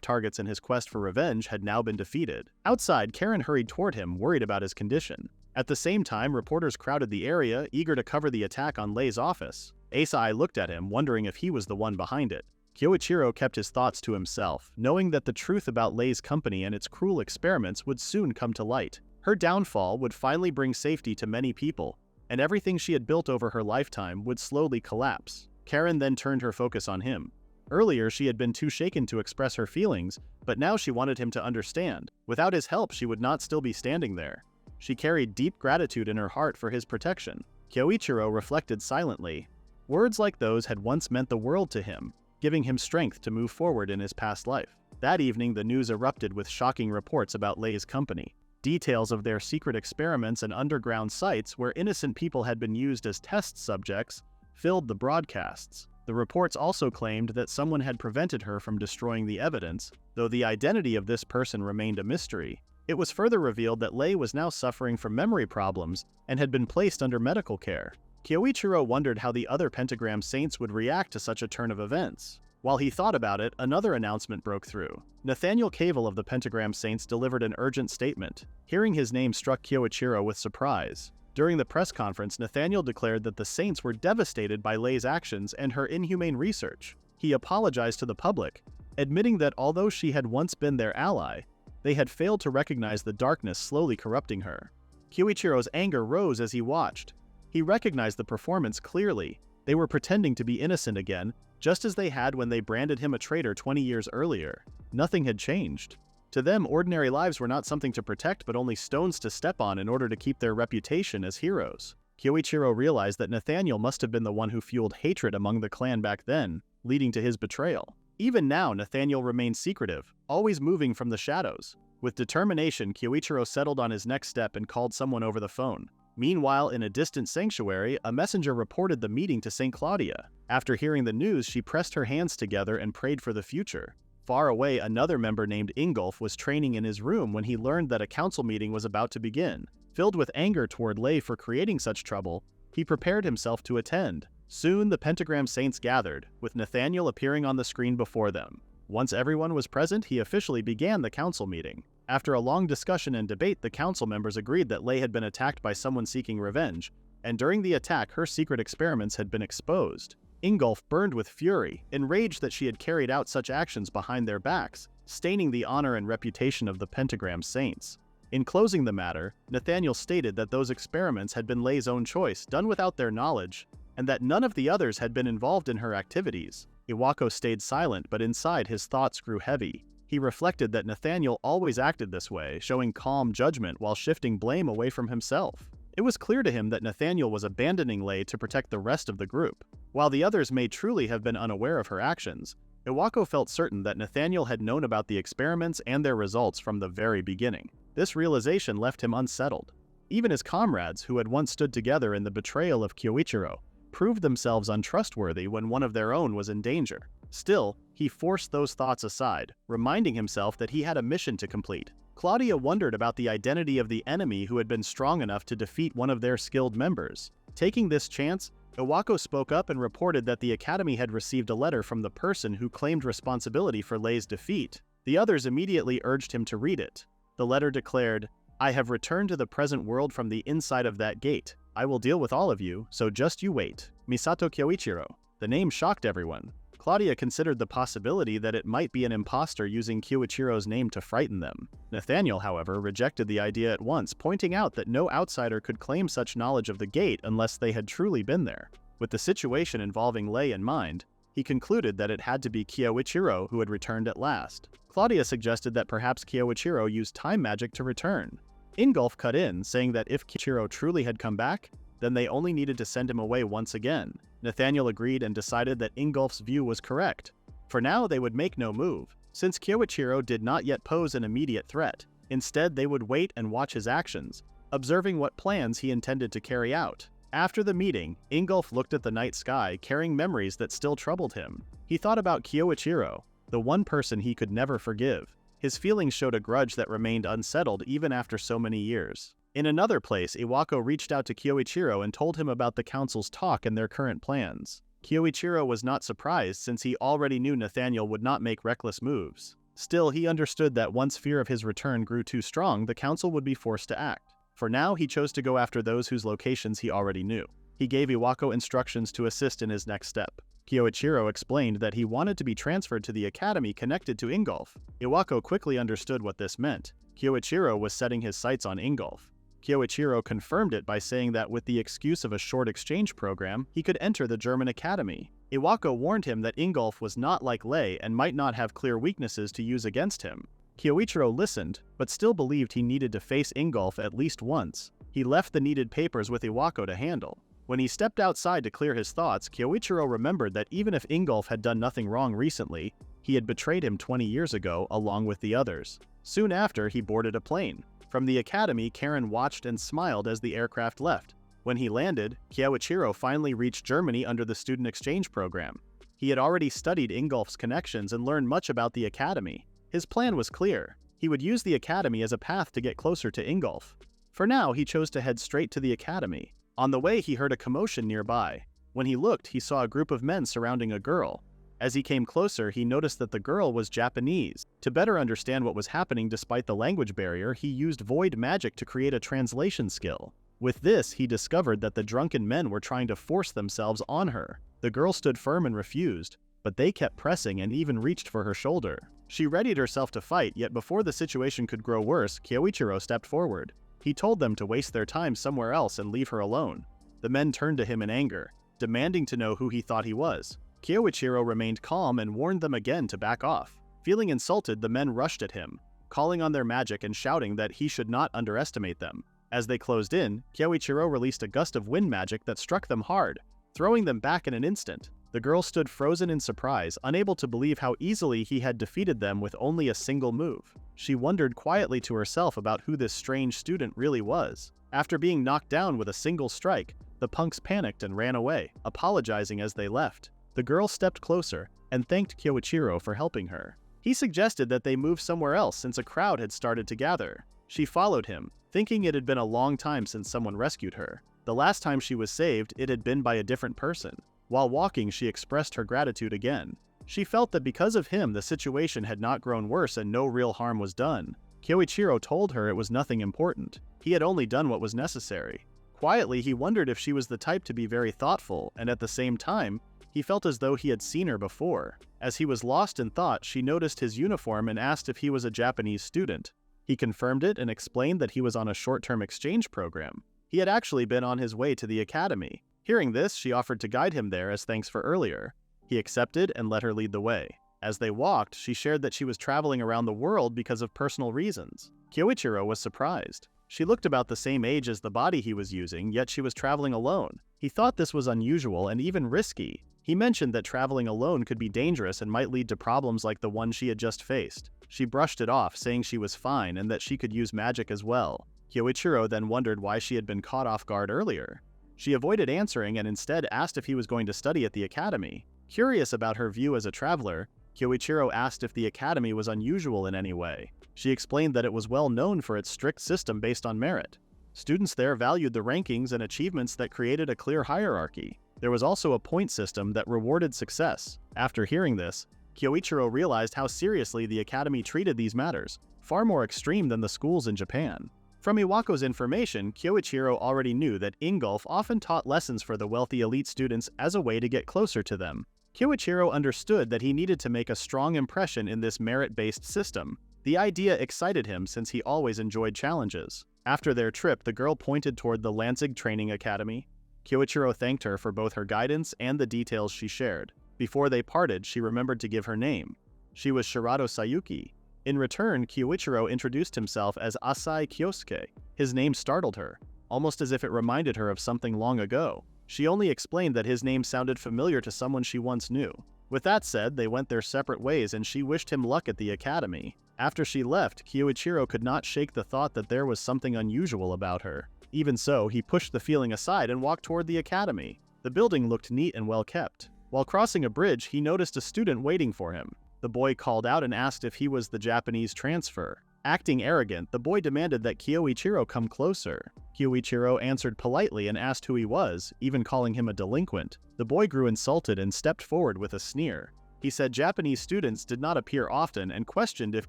targets in his quest for revenge had now been defeated. Outside, Karen hurried toward him, worried about his condition. At the same time, reporters crowded the area, eager to cover the attack on Lei's office. Asai looked at him, wondering if he was the one behind it. Kyoichiro kept his thoughts to himself, knowing that the truth about Lei's company and its cruel experiments would soon come to light. Her downfall would finally bring safety to many people, and everything she had built over her lifetime would slowly collapse. Karen then turned her focus on him. Earlier, she had been too shaken to express her feelings, but now she wanted him to understand. Without his help, she would not still be standing there. She carried deep gratitude in her heart for his protection. Kyoichiro reflected silently. Words like those had once meant the world to him, giving him strength to move forward in his past life. That evening, the news erupted with shocking reports about Lei's company. Details of their secret experiments and underground sites where innocent people had been used as test subjects filled the broadcasts. The reports also claimed that someone had prevented her from destroying the evidence, though the identity of this person remained a mystery. It was further revealed that Lei was now suffering from memory problems and had been placed under medical care. Kyoichiro wondered how the other Pentagram Saints would react to such a turn of events. While he thought about it, another announcement broke through. Nathaniel Cavell of the Pentagram Saints delivered an urgent statement. Hearing his name struck Kyoichiro with surprise. During the press conference, Nathaniel declared that the Saints were devastated by Lei's actions and her inhumane research. He apologized to the public, admitting that although she had once been their ally, they had failed to recognize the darkness slowly corrupting her. Kyoichiro's anger rose as he watched. He recognized the performance clearly. They were pretending to be innocent again, just as they had when they branded him a traitor 20 years earlier. Nothing had changed. To them, ordinary lives were not something to protect but only stones to step on in order to keep their reputation as heroes. Kyoichiro realized that Nathaniel must have been the one who fueled hatred among the clan back then, leading to his betrayal. Even now, Nathaniel remained secretive, always moving from the shadows. With determination, Kyoichiro settled on his next step and called someone over the phone. Meanwhile, in a distant sanctuary, a messenger reported the meeting to St. Claudia. After hearing the news, she pressed her hands together and prayed for the future. Far away, another member named Ingolf was training in his room when he learned that a council meeting was about to begin. Filled with anger toward Lei for creating such trouble, he prepared himself to attend. Soon, the Pentagram Saints gathered, with Nathaniel appearing on the screen before them. Once everyone was present, he officially began the council meeting. After a long discussion and debate, the council members agreed that Lei had been attacked by someone seeking revenge, and during the attack, her secret experiments had been exposed. Ingolf burned with fury, enraged that she had carried out such actions behind their backs, staining the honor and reputation of the Pentagram Saints. In closing the matter, Nathaniel stated that those experiments had been Lei's own choice, done without their knowledge, and that none of the others had been involved in her activities. Iwako stayed silent, but inside his thoughts grew heavy. He reflected that Nathaniel always acted this way, showing calm judgment while shifting blame away from himself. It was clear to him that Nathaniel was abandoning Lei to protect the rest of the group. While the others may truly have been unaware of her actions, Iwako felt certain that Nathaniel had known about the experiments and their results from the very beginning. This realization left him unsettled. Even his comrades, who had once stood together in the betrayal of Kyoichiro, proved themselves untrustworthy when one of their own was in danger. Still, he forced those thoughts aside, reminding himself that he had a mission to complete. Claudia wondered about the identity of the enemy who had been strong enough to defeat one of their skilled members. Taking this chance, Iwako spoke up and reported that the Academy had received a letter from the person who claimed responsibility for Lei's defeat. The others immediately urged him to read it. The letter declared, "I have returned to the present world from the inside of that gate. I will deal with all of you, so just you wait. Misato Kyoichiro." The name shocked everyone. Claudia considered the possibility that it might be an imposter using Kyoichiro's name to frighten them. Nathaniel, however, rejected the idea at once, pointing out that no outsider could claim such knowledge of the gate unless they had truly been there. With the situation involving Lei in mind, he concluded that it had to be Kyoichiro who had returned at last. Claudia suggested that perhaps Kyoichiro used time magic to return. Ingolf cut in, saying that if Kyoichiro truly had come back, then they only needed to send him away once again. Nathaniel agreed and decided that Ingolf's view was correct. For now, they would make no move, since Kyoichiro did not yet pose an immediate threat. Instead, they would wait and watch his actions, observing what plans he intended to carry out. After the meeting, Ingolf looked at the night sky, carrying memories that still troubled him. He thought about Kyoichiro, the one person he could never forgive. His feelings showed a grudge that remained unsettled even after so many years. In another place, Iwako reached out to Kyoichiro and told him about the council's talk and their current plans. Kyoichiro was not surprised since he already knew Nathaniel would not make reckless moves. Still, he understood that once fear of his return grew too strong, the council would be forced to act. For now, he chose to go after those whose locations he already knew. He gave Iwako instructions to assist in his next step. Kyoichiro explained that he wanted to be transferred to the academy connected to Ingolf. Iwako quickly understood what this meant. Kyoichiro was setting his sights on Ingolf. Kyoichiro confirmed it by saying that with the excuse of a short exchange program, he could enter the German academy. Iwako warned him that Ingolf was not like Lei and might not have clear weaknesses to use against him. Kyoichiro listened, but still believed he needed to face Ingolf at least once. He left the needed papers with Iwako to handle. When he stepped outside to clear his thoughts, Kyoichiro remembered that even if Ingolf had done nothing wrong recently, he had betrayed him 20 years ago along with the others. Soon after, he boarded a plane. From the academy, Karen watched and smiled as the aircraft left. When he landed, Kyoichiro finally reached Germany under the student exchange program. He had already studied Ingolf's connections and learned much about the academy. His plan was clear. He would use the academy as a path to get closer to Ingolf. For now, he chose to head straight to the academy. On the way, he heard a commotion nearby. When he looked, he saw a group of men surrounding a girl. As he came closer, he noticed that the girl was Japanese. To better understand what was happening despite the language barrier, he used void magic to create a translation skill. With this, he discovered that the drunken men were trying to force themselves on her. The girl stood firm and refused, but they kept pressing and even reached for her shoulder. She readied herself to fight, yet before the situation could grow worse, Kyoichiro stepped forward. He told them to waste their time somewhere else and leave her alone. The men turned to him in anger, demanding to know who he thought he was. Kyoichiro remained calm and warned them again to back off. Feeling insulted, the men rushed at him, calling on their magic and shouting that he should not underestimate them. As they closed in, Kyoichiro released a gust of wind magic that struck them hard, throwing them back in an instant. The girl stood frozen in surprise, unable to believe how easily he had defeated them with only a single move. She wondered quietly to herself about who this strange student really was. After being knocked down with a single strike, the punks panicked and ran away, apologizing as they left. The girl stepped closer and thanked Kyoichiro for helping her. He suggested that they move somewhere else since a crowd had started to gather. She followed him, thinking it had been a long time since someone rescued her. The last time she was saved, it had been by a different person. While walking, she expressed her gratitude again. She felt that because of him, the situation had not grown worse and no real harm was done. Kyoichiro told her it was nothing important. He had only done what was necessary. Quietly, he wondered if she was the type to be very thoughtful, and at the same time, he felt as though he had seen her before. As he was lost in thought, she noticed his uniform and asked if he was a Japanese student. He confirmed it and explained that he was on a short-term exchange program. He had actually been on his way to the academy. Hearing this, she offered to guide him there as thanks for earlier. He accepted and let her lead the way. As they walked, she shared that she was traveling around the world because of personal reasons. Kyoichiro was surprised. She looked about the same age as the body he was using, yet she was traveling alone. He thought this was unusual and even risky. He mentioned that traveling alone could be dangerous and might lead to problems like the one she had just faced. She brushed it off, saying she was fine and that she could use magic as well. Kyoichiro then wondered why she had been caught off guard earlier. She avoided answering and instead asked if he was going to study at the academy. Curious about her view as a traveler, Kyoichiro asked if the academy was unusual in any way. She explained that it was well known for its strict system based on merit. Students there valued the rankings and achievements that created a clear hierarchy. There was also a point system that rewarded success. After hearing this, Kyoichiro realized how seriously the academy treated these matters, far more extreme than the schools in Japan. From Iwako's information, Kyoichiro already knew that Ingolf often taught lessons for the wealthy elite students as a way to get closer to them. Kyoichiro understood that he needed to make a strong impression in this merit-based system. The idea excited him since he always enjoyed challenges. After their trip, the girl pointed toward the Lanzig Training Academy. Kyoichiro thanked her for both her guidance and the details she shared. Before they parted, she remembered to give her name. She was Shirato Sayuki. In return, Kyoichiro introduced himself as Asai Kyosuke. His name startled her, almost as if it reminded her of something long ago. She only explained that his name sounded familiar to someone she once knew. With that said, they went their separate ways and she wished him luck at the academy. After she left, Kyoichiro could not shake the thought that there was something unusual about her. Even so, he pushed the feeling aside and walked toward the academy. The building looked neat and well kept. While crossing a bridge, he noticed a student waiting for him. The boy called out and asked if he was the Japanese transfer. Acting arrogant, the boy demanded that Kyoichiro come closer. Kyoichiro answered politely and asked who he was, even calling him a delinquent. The boy grew insulted and stepped forward with a sneer. He said Japanese students did not appear often and questioned if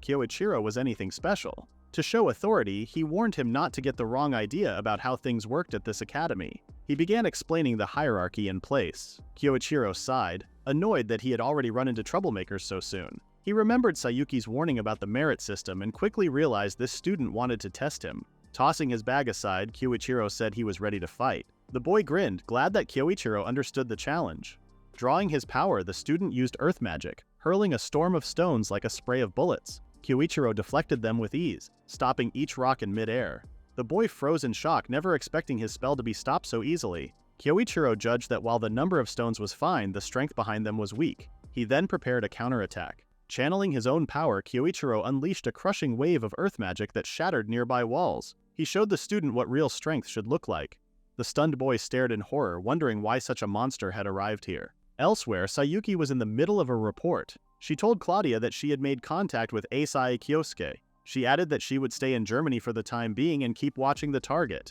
Kyoichiro was anything special. To show authority, he warned him not to get the wrong idea about how things worked at this academy. He began explaining the hierarchy in place. Kyoichiro sighed, annoyed that he had already run into troublemakers so soon. He remembered Sayuki's warning about the merit system and quickly realized this student wanted to test him. Tossing his bag aside, Kyoichiro said he was ready to fight. The boy grinned, glad that Kyoichiro understood the challenge. Drawing his power, the student used earth magic, hurling a storm of stones like a spray of bullets. Kyoichiro deflected them with ease, stopping each rock in midair. The boy froze in shock, never expecting his spell to be stopped so easily. Kyoichiro judged that while the number of stones was fine, the strength behind them was weak. He then prepared a counterattack. Channeling his own power, Kyoichiro unleashed a crushing wave of earth magic that shattered nearby walls. He showed the student what real strength should look like. The stunned boy stared in horror, wondering why such a monster had arrived here. Elsewhere, Sayuki was in the middle of a report. She told Claudia that she had made contact with Asai Kyosuke. She added that she would stay in Germany for the time being and keep watching the target.